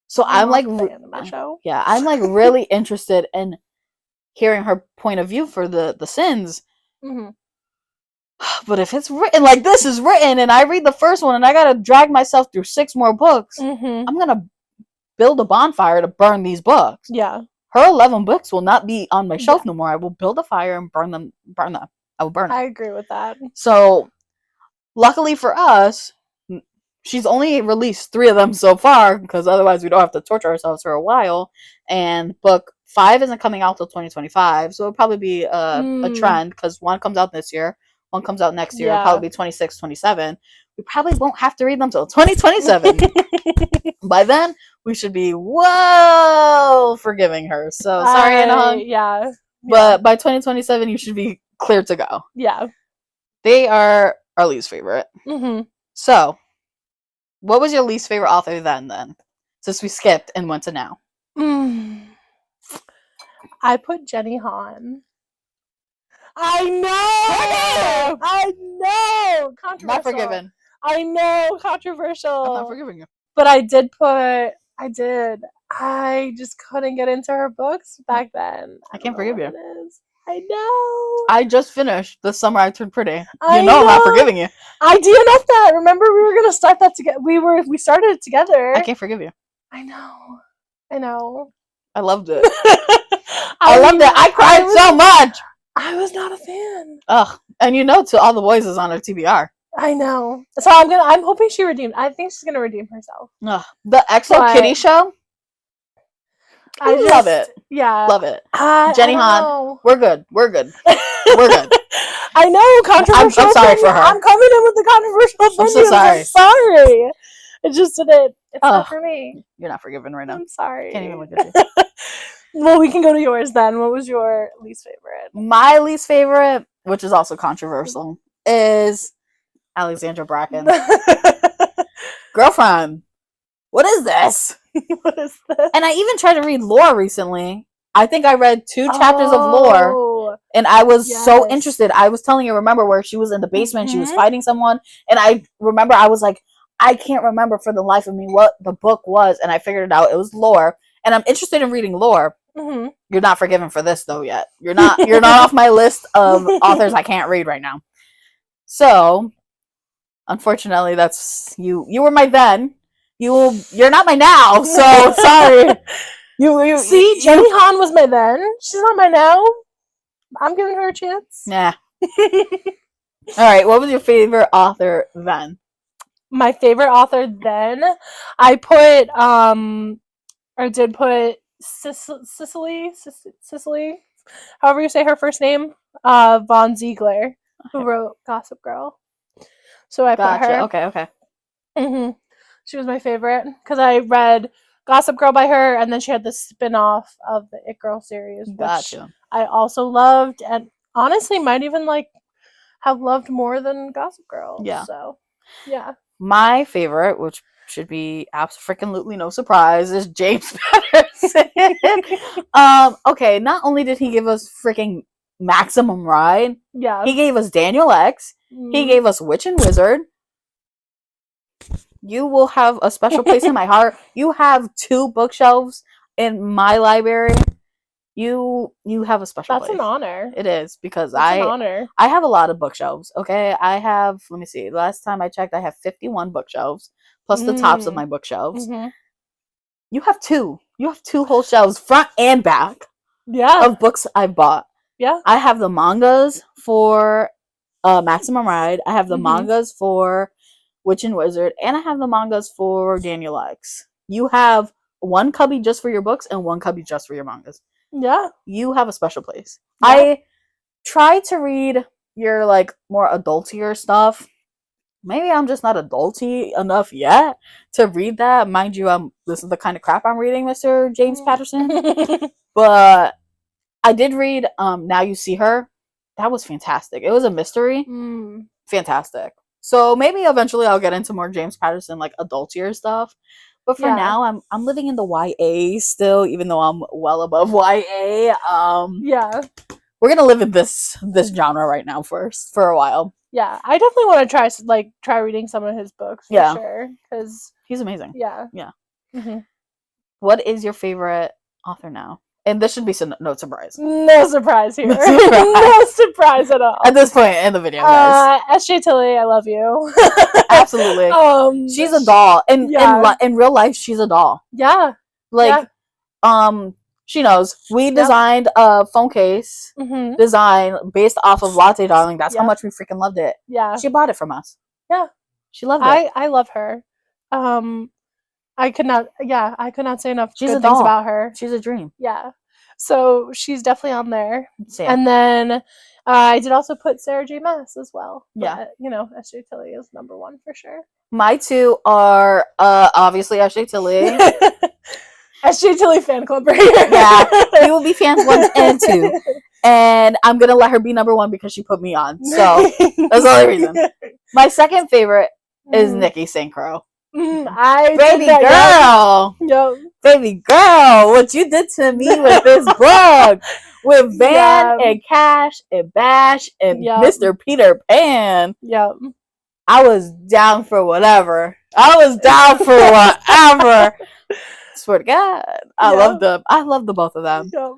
so I'm like, I'm like really interested in hearing her point of view for the sins. But if it's written like this is written, and I read the first one, and I gotta drag myself through 6 more books, I'm gonna build a bonfire to burn these books. Yeah. Her 11 books will not be on my shelf no more. I will build a fire and burn them. I will burn them. I agree with that. So, luckily for us, she's only released 3 of them so far, because otherwise we don't have to torture ourselves for a while. And book 5 isn't coming out till 2025, so it'll probably be a trend, because 1 comes out this year, 1 comes out next year. It'll probably be 26, 27. We probably won't have to read them till 2027. By then, we should be forgiving her. So sorry, Anna Hung. Yeah. But by 2027, you should be clear to go. Yeah. They are our least favorite. So, what was your least favorite author then? Since we skipped and went to now. I put Jenny Han. I know! I know! Controversial. Not forgiven. I know, controversial. I'm not forgiving you. But I just couldn't get into her books back then. I can't forgive you. I know. I just finished The Summer I Turned Pretty. I'm not forgiving you. I DNF'd that. Remember, we were gonna start that together. We started it together. I can't forgive you. I know. I loved it. I loved it. I cried so much. I was not a fan. Ugh. And To All the Boys is on her TBR. I know. So I'm hoping she redeemed. I think she's gonna redeem herself. Ugh. The EXO Kitty show. I love it. Yeah. Love it. Jenny Han. We're good. We're good. I know, controversial. I'm sorry for her. I'm coming in with the controversial opinions. I'm so sorry. I'm sorry. It just didn't. It's not for me. You're not forgiven right now. I'm sorry. Can't even look at you. Well, we can go to yours then. What was your least favorite? My least favorite, which is also controversial, is Alexandra Bracken. Girlfriend, what is this? What is this? And I even tried to read lore recently. I think I read 2 chapters of lore, and I was so interested. I was telling you, remember, where she was in the basement, she was fighting someone, and I remember I was like, I can't remember for the life of me what the book was, and I figured it out. It was lore, and I'm interested in reading lore. You're not forgiven for this though yet. You're not off my list of authors I can't read right now. So, unfortunately, that's you. You were my then. You're not my now. So sorry. You see, Jenny Han was my then. She's not my now. I'm giving her a chance. Nah. All right. What was your favorite author then? My favorite author then, I did put Cicely, however you say her first name, Von Ziegler, who wrote Gossip Girl. So I put her. Okay. She was my favorite because I read Gossip Girl by her, and then she had the spin-off of the It Girl series, which Gotcha. I also loved, and honestly might even like have loved more than Gossip Girl. Yeah. So, yeah. My favorite, which should be absolutely no surprise, is James Patterson. Okay, not only did he give us freaking Maximum Ride, Yeah. he gave us Daniel X, he gave us Witch and Wizard. You will have a special place in my heart. You have 2 bookshelves in my library. You have a special That's place. an honor. It is, because That's an honor. I have a lot of bookshelves. Okay, I have, let me see, last time I checked, I have 51 bookshelves plus the tops of my bookshelves. You have 2. You have 2 whole shelves, front and back, of books I've bought. Yeah. I have the mangas for Maximum Ride. I have the mangas for Witch and Wizard, and I have the mangas for Daniel X. You have one cubby just for your books and one cubby just for your mangas. Yeah. You have a special place. Yeah. I try to read your like more adultier stuff. Maybe I'm just not adulty enough yet to read that. Mind you, this is the kind of crap I'm reading, Mr. James Patterson. But I did read Now You See Her. That was fantastic. It was a mystery. Fantastic. So maybe eventually I'll get into more James Patterson, like adultier stuff. But for now, I'm living in the YA still, even though I'm well above YA. Yeah. We're gonna live in this genre right now for a while. Yeah, I definitely want to try reading some of his books for sure, because he's amazing. Yeah. What is your favorite author now? And this should be no surprise. No surprise here. No surprise. No surprise at all. At this point in the video, guys. S.J. Tilly, I love you. Absolutely. She's a doll. In real life, she's a doll. Yeah. Like, she knows. We designed a phone case design based off of Latte Darling. That's how much we freaking loved it. Yeah. She bought it from us. Yeah. She loved it. I love her. I could not say enough good things about her. She's a dream. Yeah. So she's definitely on there. Same. And then I did also put Sarah J. Maas as well. Yeah. But, S.J. Tilly is number 1 for sure. My 2 are obviously S.J. Tilly. S.J. Tilly fan club right here. Yeah. We will be fans 1 and 2. And I'm going to let her be number 1 because she put me on. So that's the only reason. My second favorite is Nikki St. Crow. Baby girl. Yep. Baby girl, what you did to me with this book. With Van and Cash and Bash and Mr. Peter Pan. Yep. I was down for whatever. Swear to God. I love them. I love the both of them. Yep.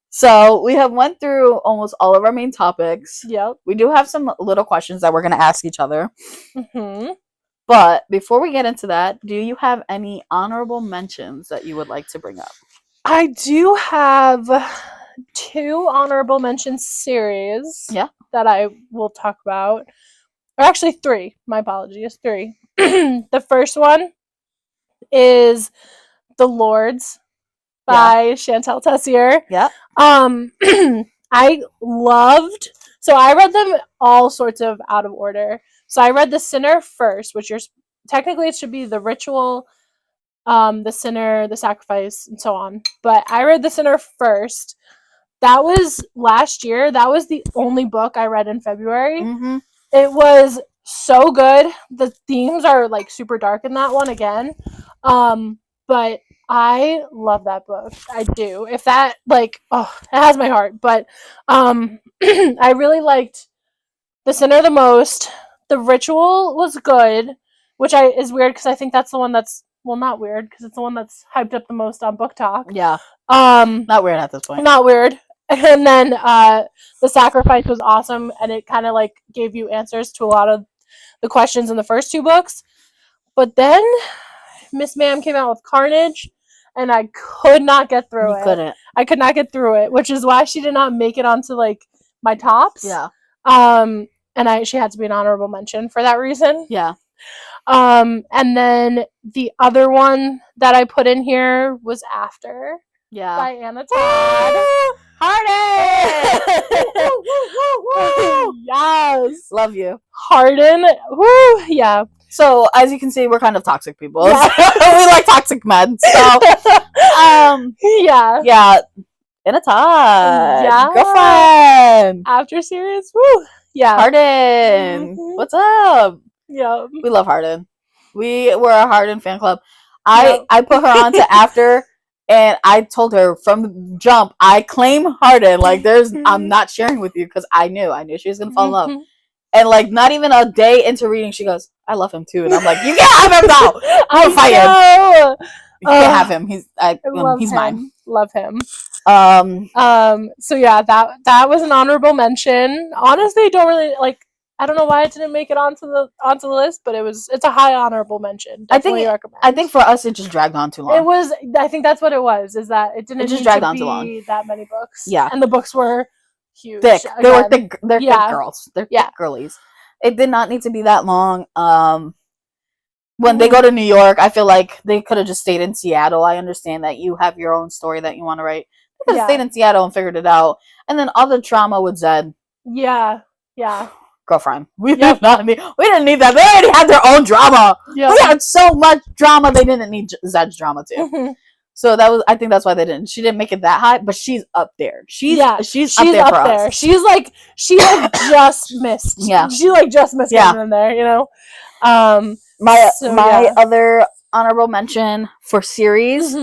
So we have went through almost all of our main topics. Yep. We do have some little questions that we're going to ask each other. But before we get into that, do you have any honorable mentions that you would like to bring up? I do have 2 honorable mention series that I will talk about. Or actually 3. My apologies. 3. The first one is The Lords by Chantal Tessier. Yeah. I loved... So I read them all sorts of out of order. So I read The Sinner first, which technically it should be The Ritual, The Sinner, The Sacrifice, and so on. But I read The Sinner first. That was last year. That was the only book I read in February. It was so good. The themes are like super dark in that one again. But I love that book. I do. If that it has my heart. But I really liked The Sinner the most. The Ritual was good, which is weird because I think that's the one that's not weird because it's the one that's hyped up the most on Book Talk. Yeah. Not weird at this point. Not weird. And then The Sacrifice was awesome, and it kind of gave you answers to a lot of the questions in the first 2 books. But then Miss Ma'am came out with Carnage, and I could not get through it. Couldn't. I could not get through it, which is why she did not make it onto my tops. Yeah. And she had to be an honorable mention for that reason. Yeah. And then the other one that I put in here was After. Yeah. By Anna Todd. Hardin! Yes. Love you. Hardin. Woo. Yeah. So as you can see, we're kind of toxic people. Yeah. We like toxic men. So yeah. yeah, in a tie. Yeah. Girlfriend. After series, woo. Yeah. Harden. What's up? Yeah. We love Harden. We were a Harden fan club. Yep. I put her on to After, and I told her from the jump, I claim Harden. Like, I'm not sharing with you because I knew she was gonna fall in love. And like, not even a day into reading, she goes, "I love him too," and I'm like, "You can't have him now. I'm fighting. You can't have him. He's him. mine. Love him." So yeah, that was an honorable mention. Honestly, I don't know why it didn't make it onto the list, but it's a high honorable mention. Definitely recommend. I think for us it just dragged on too long. I think that's what it was, is that it didn't just drag on too long. That many books. Yeah. And the books were huge. Thick. They were thick. They're thick girls. They're thick girlies. It did not need to be that long. When they go to New York, I feel like they could have just stayed in Seattle. I understand that you have your own story that you want to write. They could have stayed in Seattle and figured it out. And then all the drama with Zed. Yeah. Girlfriend. We didn't need that. They already had their own drama. Yep. We had so much drama, they didn't need Zed's drama too. So I think that's why they didn't. She didn't make it that high, but she's up there. She's up there for us. She just missed. Yeah. She just missed getting in there, you know. My other honorable mention for series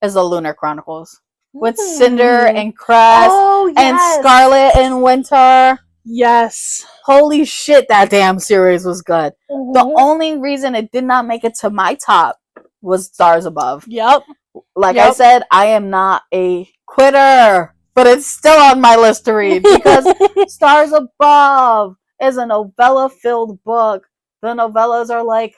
is the Lunar Chronicles with Cinder and Crest and Scarlet and Winter. Yes. Holy shit, that damn series was good. The only reason it did not make it to my top was Stars Above. Yep. I said, I am not a quitter, but it's still on my list to read because Stars Above is a novella-filled book. The novellas are like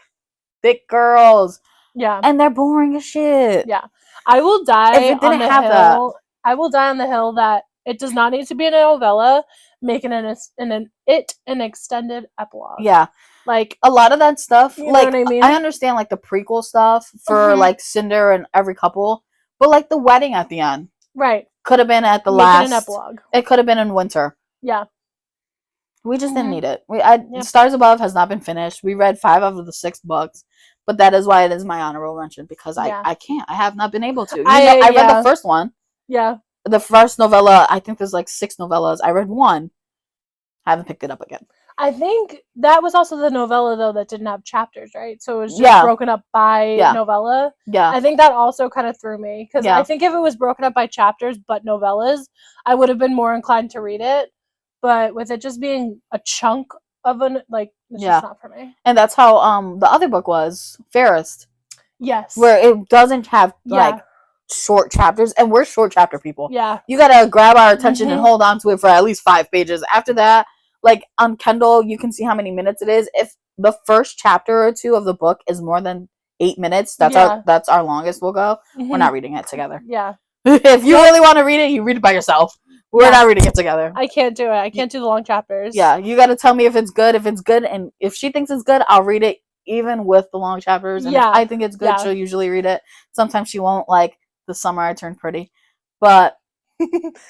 thick girls. Yeah. And they're boring as shit. Yeah. I will die on the hill. I will die on the hill that it does not need to be a novella, making an extended epilogue. Yeah. Like a lot of that stuff, you know what I mean? I understand like the prequel stuff for like Cinder and every couple, but like the wedding at the end. Right. Could have been at the last. An epilogue. It could have been in Winter. Yeah. We just didn't need it. Stars Above has not been finished. We read 5 out of the 6 books, but that is why it is my honorable mention because I can't. I have not been able to. I read the first one. Yeah. The first novella. I think there's like 6 novellas. I read 1. I haven't picked it up again. I think that was also the novella though that didn't have chapters, right? So it was just broken up by novella. Yeah. I think that also kind of threw me because I think if it was broken up by chapters but novellas, I would have been more inclined to read it. But with it just being a chunk of it's just not for me. And that's how the other book was, Fairest. Yes. Where it doesn't have short chapters, and we're short chapter people. Yeah. You gotta grab our attention and hold on to it for at least 5 pages. After that, like on Kindle, you can see how many minutes it is. If the first chapter or 2 of the book is more than 8 minutes, that's our longest we'll go. We're not reading it together. Yeah. If you really want to read it, you read it by yourself. We're not reading it together. I can't do it. I can't do the long chapters. Yeah, you got to tell me if it's good. If it's good, and if she thinks it's good, I'll read it even with the long chapters. And if I think it's good, she'll usually read it. Sometimes she won't. Like The Summer I Turned Pretty, but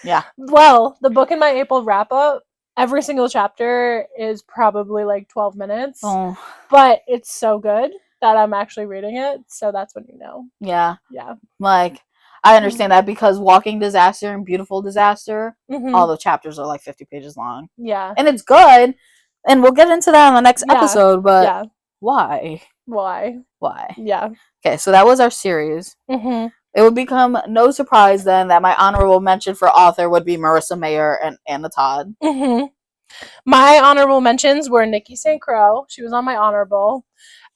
yeah. Well, the book in my April wrap up, every single chapter is probably like 12 minutes, but it's so good that I'm actually reading it. So that's when you know. Yeah. Yeah. Like. I understand that because Walking Disaster and Beautiful Disaster, all the chapters are like 50 pages long. Yeah. And it's good. And we'll get into that on the next episode, but why? Why? Yeah. Okay, so that was our series. It would become no surprise then that my honorable mention for author would be Marissa Mayer and Anna Todd. My honorable mentions were Nikki St. Croix. She was on my honorable.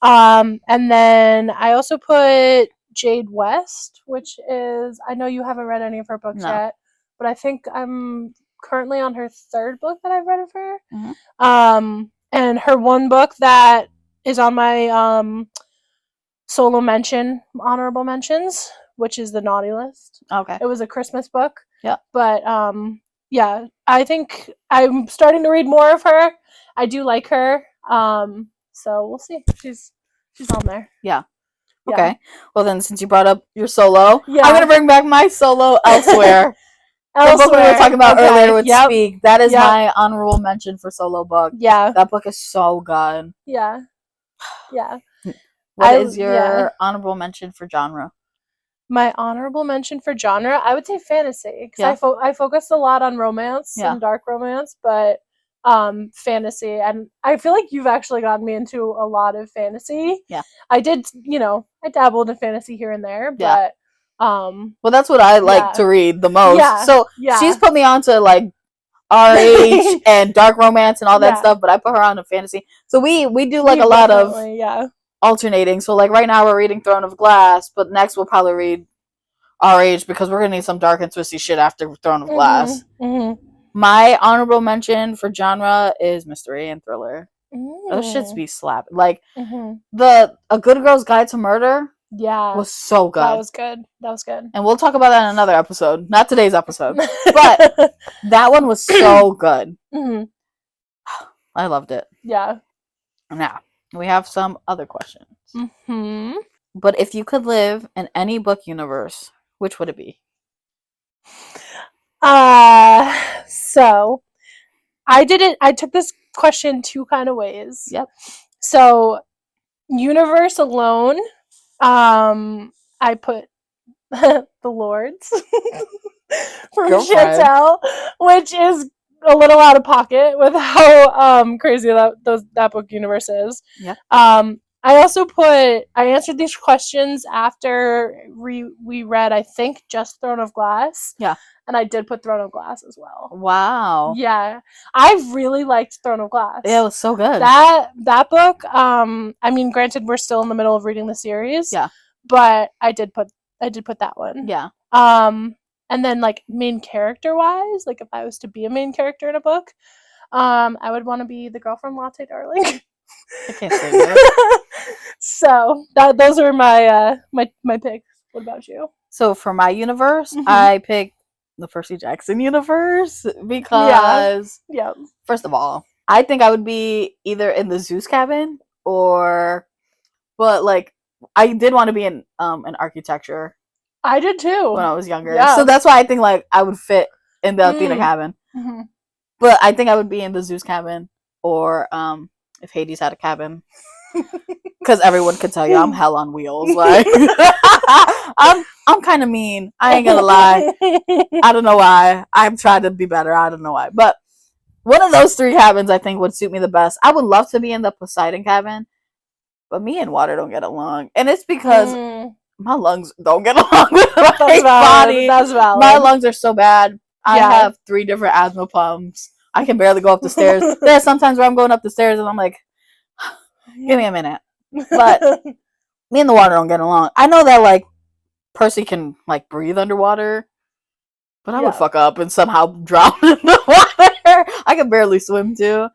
And then I also put Jade West, which is, I know you haven't read any of her books yet, but I think I'm currently on her 3rd book that I've read of her. And her one book that is on my solo mention, honorable mentions, which is The Naughty List. Okay. It was a Christmas book. Yeah. But I think I'm starting to read more of her. I do like her. So we'll see. She's on there. Yeah. Okay. Well, then, since you brought up your solo, I'm going to bring back my solo Elsewhere. The book we were talking about earlier with Speak. That is my honorable mention for solo book. Yeah. That book is so good. Yeah. Yeah. What is Yeah. your honorable mention for genre? My honorable mention for genre, I would say fantasy, because Yeah. I focused a lot on romance Yeah. and dark romance, but fantasy, and I feel like you've actually gotten me into a lot of fantasy. Yeah. I did, I dabbled in fantasy here and there, Yeah. but Well, that's what I like yeah. to read the most. Yeah. So Yeah. she's put me on to like RH and dark romance and all that Yeah. stuff, but I put her on to fantasy. So we do like We a lot of definitely, yeah. alternating. So like right now we're reading Throne of Glass, but next we'll probably read RH because we're gonna need some dark and twisty shit after Throne of Glass. My honorable mention for genre is mystery and thriller. Those shits be slapping. Like A Good Girl's Guide to Murder. Yeah. Was so good. That was good. That was good. And we'll talk about that in another episode. Not today's episode. But that one was so good. I loved it. Yeah. Now, we have some other questions. But if you could live in any book universe, which would it be? So I took this question two kind of ways. Yep. So universe alone, I put the Lords from Chantel, which is a little out of pocket with how crazy that book universe is. Yeah. I also I answered these questions after we read, I think, just Throne of Glass. Yeah. And I did put Throne of Glass as well. Wow. Yeah. I really liked Throne of Glass. Yeah, it was so good. That book, I mean, granted, we're still in the middle of reading the series. Yeah. But I did put that one. Yeah. And then like main character wise, like if I was to be a main character in a book, I would want to be the girl from Latte Darling. I can't say that. So those are my my picks. What about you? So for my universe, I picked the Percy Jackson universe because, first of all, I think I would be either in the Zeus cabin but like I did want to be in architecture. I did too when I was younger. Yeah. So that's why I think like I would fit in the Athena cabin. But I think I would be in the Zeus cabin or if Hades had a cabin. Because everyone could tell you I'm hell on wheels. Like I'm kind of mean. I ain't gonna lie. I don't know why. I'm trying to be better. I don't know why. But one of those three cabins I think would suit me the best. I would love to be in the Poseidon cabin, but me and water don't get along, and it's because my lungs don't get along with my body. That's valid. My lungs are so bad. I have 3 different asthma pumps. I can barely go up the stairs. There's sometimes where I'm going up the stairs and I'm like, give me a minute. But me and the water don't get along. I know that like Percy can like breathe underwater, but I would fuck up and somehow drown in the water. I can barely swim too.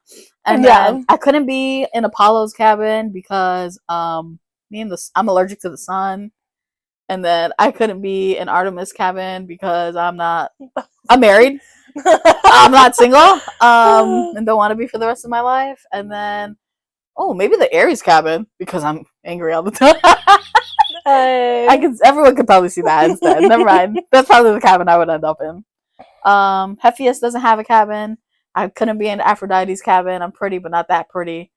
And then I couldn't be in Apollo's cabin because I'm allergic to the sun. And then I couldn't be in Artemis' cabin because I'm married. I'm not single. And don't want to be for the rest of my life. And then, maybe the Aries cabin because I'm angry all the time. Everyone could probably see that instead. Never mind. That's probably the cabin I would end up in. Hephaestus doesn't have a cabin. I couldn't be in Aphrodite's cabin. I'm pretty, but not that pretty.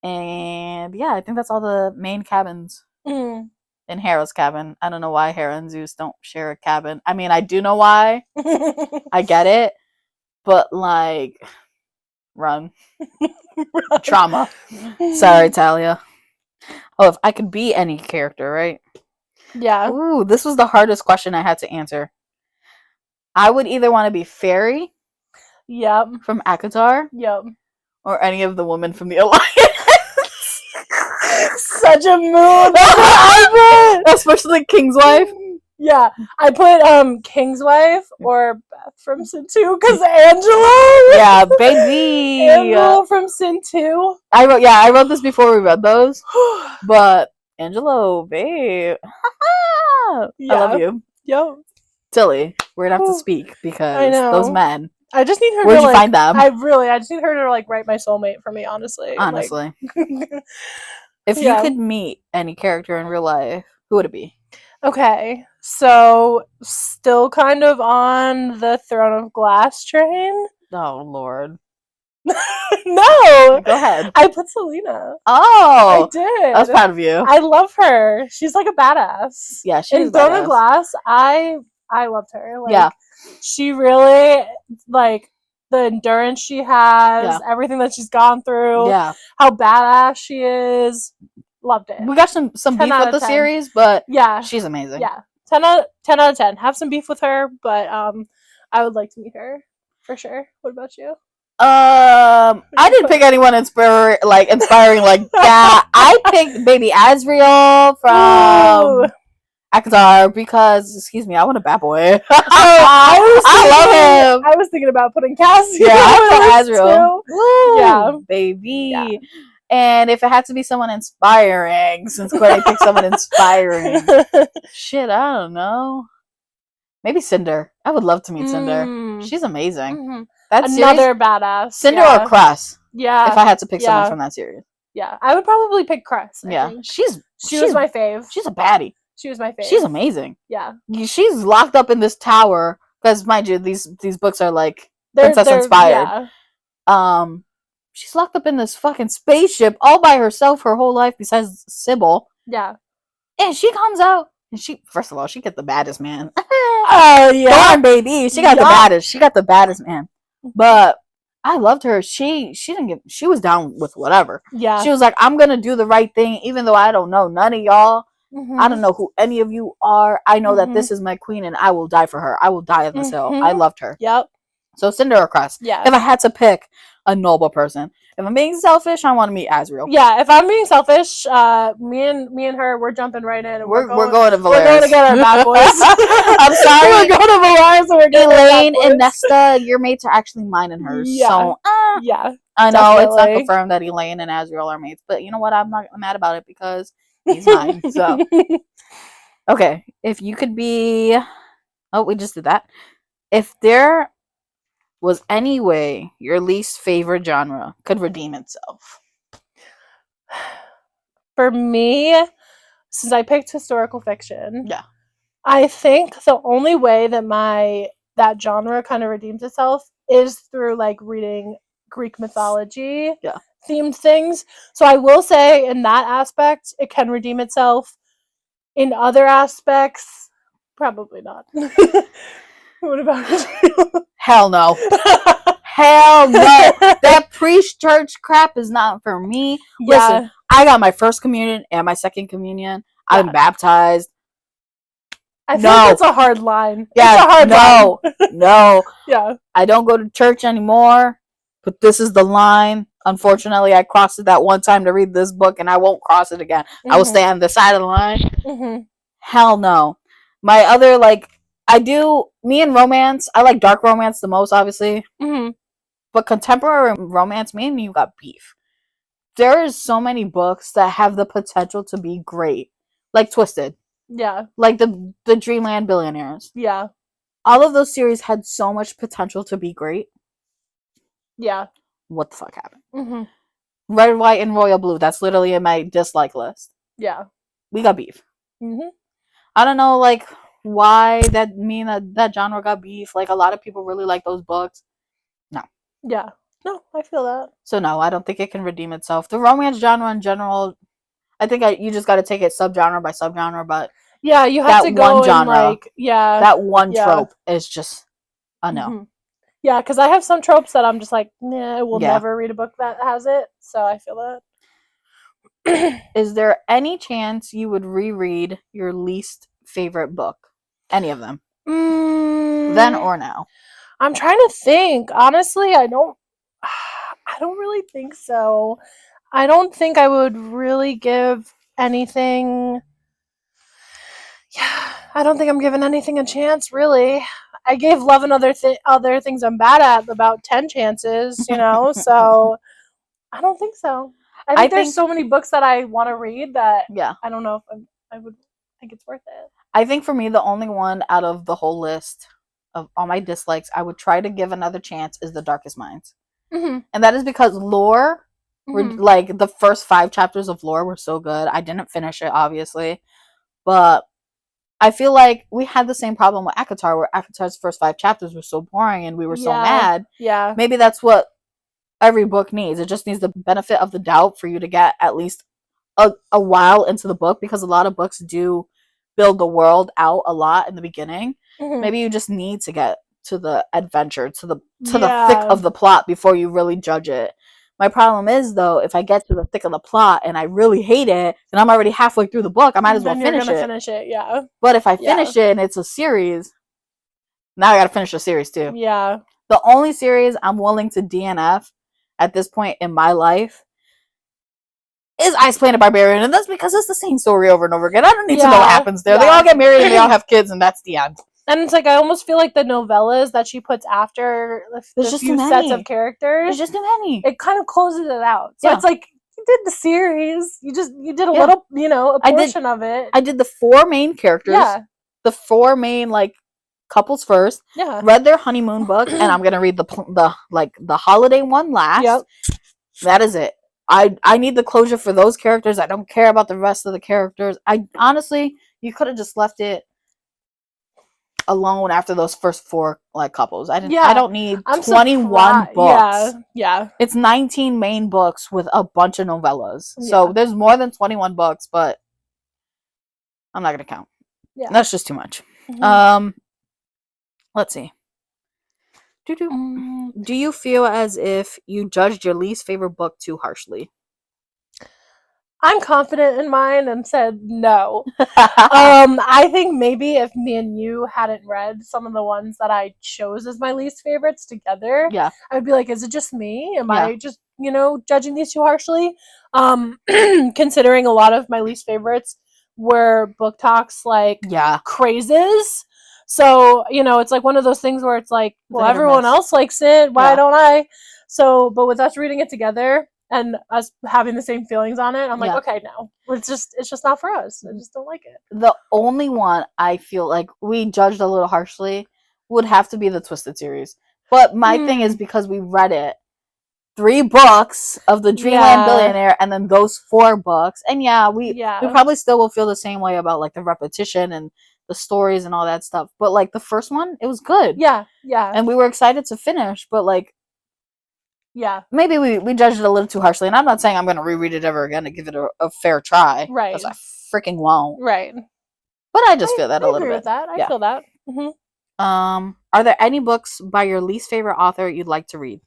And yeah, I think that's all the main cabins. In Hera's cabin. I don't know why Hera and Zeus don't share a cabin. I mean, I do know why. I get it. But, like, run. Trauma. Sorry, Talia. Oh, if I could be any character, right? Yeah. Ooh, this was the hardest question I had to answer. I would either want to be Fairy. Yep. From ACOTAR. Yep. Or any of the women from the Alliance. Such a mood. Especially King's wife. Yeah, I put King's wife or Beth from Sin 2 because Angelo. Yeah, baby. Angelo from Sin 2. I wrote this before we read those. But Angelo, babe. I love you. Yo. Tilly, we're gonna have to speak because those men. I just need her Where'd you find them? I just need her to like write my soulmate for me, honestly. Honestly. If you could meet any character in real life, who would it be? Okay, so still kind of on the Throne of Glass train. Oh, Lord. No, Go ahead. I put Selena. Oh, I did. I was proud of you. I love her. She's like a badass. Yeah, she's in Throne badass. of Glass. I loved her. Like, Yeah. she really, like, the endurance she has, Yeah. everything that she's gone through, Yeah. how badass she is. Loved it. We got some 10 beef out with of the 10. series, but Yeah, she's amazing. yeah. 10 out of 10. Have some beef with her, but I would like to meet her for sure. What about you? I didn't pick anyone inspiring like that. I picked baby Azriel from Ooh. Akatar because, excuse me, I want a bad boy. I love him. I was thinking about putting Cassie. Yeah, I on put my list Azriel. too. Woo, Yeah. baby. Yeah. And if it had to be someone inspiring, since Courtney picked someone inspiring, shit, I don't know. Maybe Cinder. I would love to meet Cinder. She's amazing. Mm-hmm. That Another series, badass. Cinder or Cress. Yeah. If I had to pick someone from that series. Yeah. I would probably pick Cress. I think. She was my fave. She's a baddie. She was my fave. She's amazing. Yeah. She's locked up in this tower because, mind you, these books are like princess inspired. Yeah. She's locked up in this fucking spaceship all by herself her whole life besides Sybil. Yeah. And she comes out and first of all, she got the baddest man. Oh yeah. Darn baby. She got the baddest. She got the baddest man. But I loved her. She was down with whatever. Yeah. She was like, I'm gonna do the right thing, even though I don't know none of y'all. I don't know who any of you are. I know that this is my queen and I will die for her. I will die on this hill. I loved her. Yep. So Cinder or Cress. Yeah. If I had to pick a noble person, if I'm being selfish, I want to meet Azriel. Yeah. If I'm being selfish, me and her, we're jumping right in. And we're going to Valeris. We're going to get our bad boys. I'm sorry. We're going to Valeris. And we're getting Elaine and Nesta, your mates are actually mine and hers. Yeah. So yeah. I know it's not confirmed that Elaine and Azriel are mates, but you know what? I'm not mad about it because he's mine. So okay, if you could be, we just did that. If there was any way your least favorite genre could redeem itself? For me, since I picked historical fiction, yeah, I think the only way that that genre kind of redeems itself is through like reading Greek mythology themed things. So I will say in that aspect it can redeem itself. In other aspects, probably not. What about you? Hell no. Hell no. That priest church crap is not for me. Yeah. Listen, I got my first communion and my second communion. Yeah. I'm baptized. I feel like that's a hard line. Yeah, it's a hard line. No. Yeah. I don't go to church anymore, but this is the line. Unfortunately, I crossed it that one time to read this book, and I won't cross it again. I will stay on the side of the line. Hell no. My other, me and romance, I like dark romance the most, obviously. But contemporary romance, me and you got beef. There is so many books that have the potential to be great. Like Twisted. Yeah. Like the Dreamland Billionaires. Yeah. All of those series had so much potential to be great. Yeah. What the fuck happened? Red, White, and Royal Blue. That's literally in my dislike list. Yeah. We got beef. I don't know, why that genre got beef. Like, a lot of people really like those books. No. Yeah. No, I feel that. So, no, I don't think it can redeem itself. The romance genre in general, I think you just got to take it subgenre by subgenre, but yeah, you have to go one genre, that one trope is just a no. Yeah, because I have some tropes that I'm just like, nah, I will never read a book that has it. So I feel that. Is there any chance you would reread your least favorite book? Any of them? Then or now? I'm trying to think. Honestly, I don't really think so. I don't think I would really give anything. Yeah, I don't think I'm giving anything a chance, really. I gave Love and Other Things I'm Bad At about 10 chances, so I don't think so. I think there's so many books that I want to read that I don't know if I would think it's worth it. I think for me, the only one out of the whole list of all my dislikes I would try to give another chance is The Darkest Minds. And that is because lore, the first 5 chapters of lore were so good. I didn't finish it, obviously, but I feel like we had the same problem with ACOTAR, where ACOTAR's first 5 chapters were so boring and we were so mad. Yeah. Maybe that's what every book needs. It just needs the benefit of the doubt for you to get at least a while into the book, because a lot of books do build the world out a lot in the beginning. Maybe you just need to get to the adventure, to the thick of the plot before you really judge it. My problem is, though, if I get to the thick of the plot and I really hate it, then I'm already halfway through the book. I might as well finish it. Yeah. But if I finish it and it's a series, now I gotta finish the series too. Yeah. The only series I'm willing to DNF at this point in my life is Ice Planet Barbarian, and that's because it's the same story over and over again. I don't need to know what happens there. They all get married and they all have kids, and that's the end. And it's like, I almost feel like the novellas that she puts after the few sets of characters, there's just too many. It kind of closes it out. So it's like, you did the series, you did a little, a portion of it. I did the 4 main characters, the 4 main like couples first. Read their honeymoon book, and I'm gonna read the holiday one last. That is it. I need the closure for those characters. I don't care about the rest of the characters. I honestly, you could have just left it alone after those first 4 like couples. I don't need 21 books. It's 19 main books with a bunch of novellas. So there's more than 21 books, but I'm not gonna count. That's just too much. Let's see. Do you feel as if you judged your least favorite book too harshly? I'm confident in mine and said no. I think maybe if me and you hadn't read some of the ones that I chose as my least favorites together, I'd be like, is it just me? Am I just, judging these too harshly? Considering a lot of my least favorites were book talks like crazes. So, it's like one of those things where it's like, well, everyone else likes it. Why don't I? So, but with us reading it together and us having the same feelings on it, I'm like, okay, no. It's just not for us. I just don't like it. The only one I feel like we judged a little harshly would have to be the Twisted series. But my thing is, because we read it, 3 books of the Dreamland Billionaire and then those 4 books. And we probably still will feel the same way about like the repetition and the stories and all that stuff. But like the first one, it was good. And we were excited to finish, but like maybe we judged it a little too harshly. And I'm not saying I'm going to reread it ever again to give it a fair try. Right. Because I freaking won't. Right. But I just feel that a little bit. With that. I feel that. Are there any books by your least favorite author you'd like to read?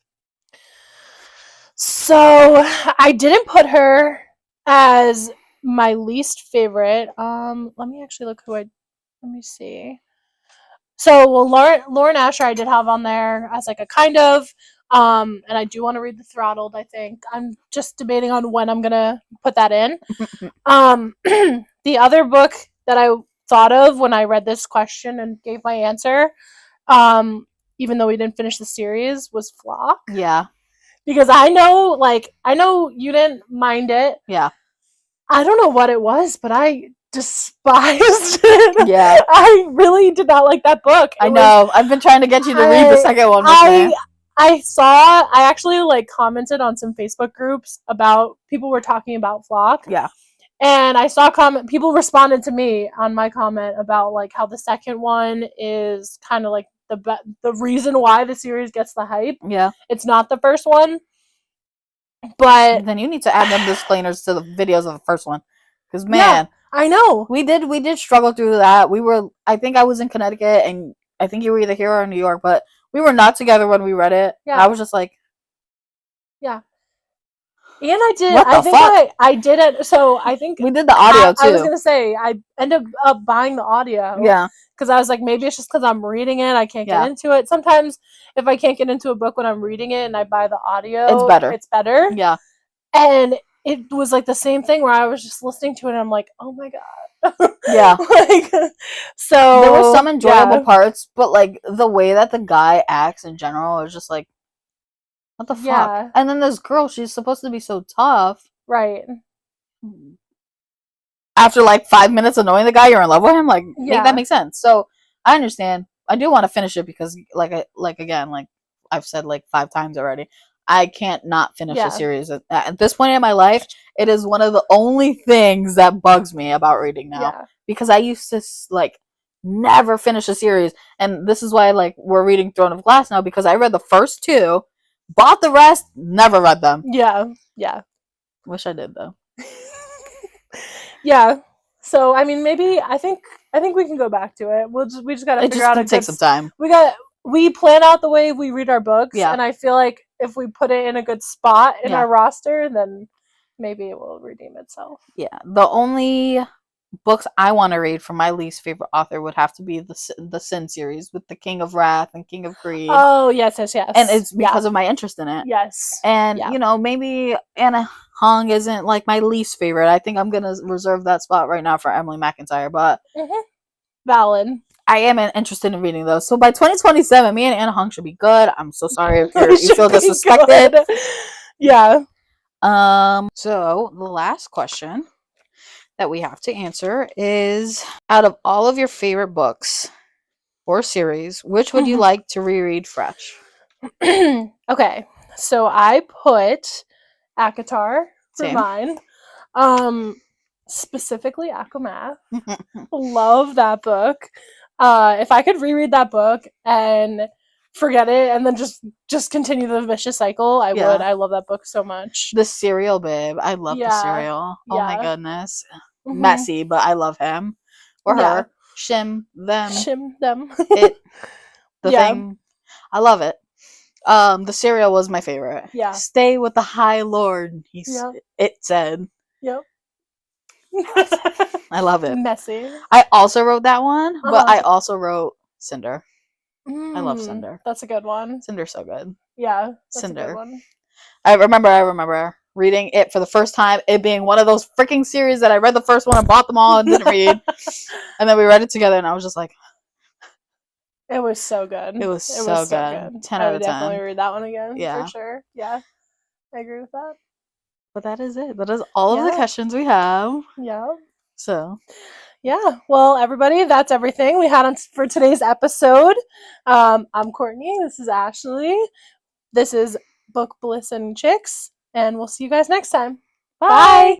So I didn't put her as my least favorite. Let me actually look let me see. So, Lauren Asher I did have on there as like a kind of, and I do want to read The Throttled, I think. I'm just debating on when I'm gonna put that in. The other book that I thought of when I read this question and gave my answer, even though we didn't finish the series, was Flock. Because I know you didn't mind it. I don't know what it was, but I despised it. I really did not like that book. I've been trying to get you to read the second one with me. I actually like commented on some Facebook groups about people were talking about Flock. And I saw people responded to me on my comment about like how the second one is kind of like the reason why the series gets the hype. It's not the first one. But then you need to add them disclaimers to the videos of the first one. Because man, I know. We did struggle through that. I think I was in Connecticut and I think you were either here or in New York, but we were not together when we read it. I was just like, and I did. I did it. So I think we did the audio too. I was gonna say I ended up buying the audio. Because I was like, maybe it's just because I'm reading it, I can't get into it. Sometimes if I can't get into a book when I'm reading it and I buy the audio, it's better. And it was like the same thing where I was just listening to it and I'm like, oh my god. So there were some enjoyable parts, but like the way that the guy acts in general is just like, what the fuck? And then this girl, she's supposed to be so tough. Right. After like 5 minutes of knowing the guy, you're in love with him. Like, make that make sense. So I understand. I do want to finish it because, like I've said like 5 times already, I can't not finish the series. At this point in my life, it is one of the only things that bugs me about reading now. Because I used to like never finish a series, and this is why like we're reading Throne of Glass now, because I read the first 2, Bought the rest, never read them. Yeah. Yeah. Wish I did though. Yeah. So I mean, maybe I think we can go back to it. We just gotta It figure just out a can take good. some time. We plan out the way we read our books, Yeah. and I feel like if we put it in a good spot in Yeah. our roster, then maybe it will redeem itself. Yeah. The only books I want to read from my least favorite author would have to be the Sin series with the King of Wrath and King of Greed. Oh, yes, yes, yes. And it's because of my interest in it. Yes. And, you know, maybe Anna Hung isn't like my least favorite. I think I'm going to reserve that spot right now for Emily McIntyre. But valid. I am interested in reading those. So by 2027, me and Anna Hung should be good. I'm so sorry if you feel disrespected. Yeah. So the last question that we have to answer is, out of all of your favorite books or series, which would you like to reread fresh? Okay, so I put ACOTAR for Same. mine. Specifically ACOMATH. Love that book. If I could reread that book and forget it and then just continue the vicious cycle, I would. I love that book so much. The Cereal Babe. I love the Cereal. Oh my goodness. Messy, but I love him. Or her. Shim them. The thing. I love it. The Cereal was my favorite. Yeah. Stay with the High Lord. It said. Yep. I love it. Messy. I also wrote that one, but I also wrote Cinder. I love Cinder. That's a good one. Cinder's so good. Yeah, that's Cinder. a good one. I remember reading it for the first time, it being one of those freaking series that I read the first one and bought them all and didn't read. And then we read it together and I was just like, it was so good. It was so good. 10 out of 10. Definitely read that one again. Yeah. For sure. Yeah. I agree with that. But that is it. That is all of the questions we have. Yeah. So. Yeah. Well, everybody, that's everything we had for today's episode. I'm Courtney. This is Ashley. This is Book Bliss and Chicks. And we'll see you guys next time. Bye.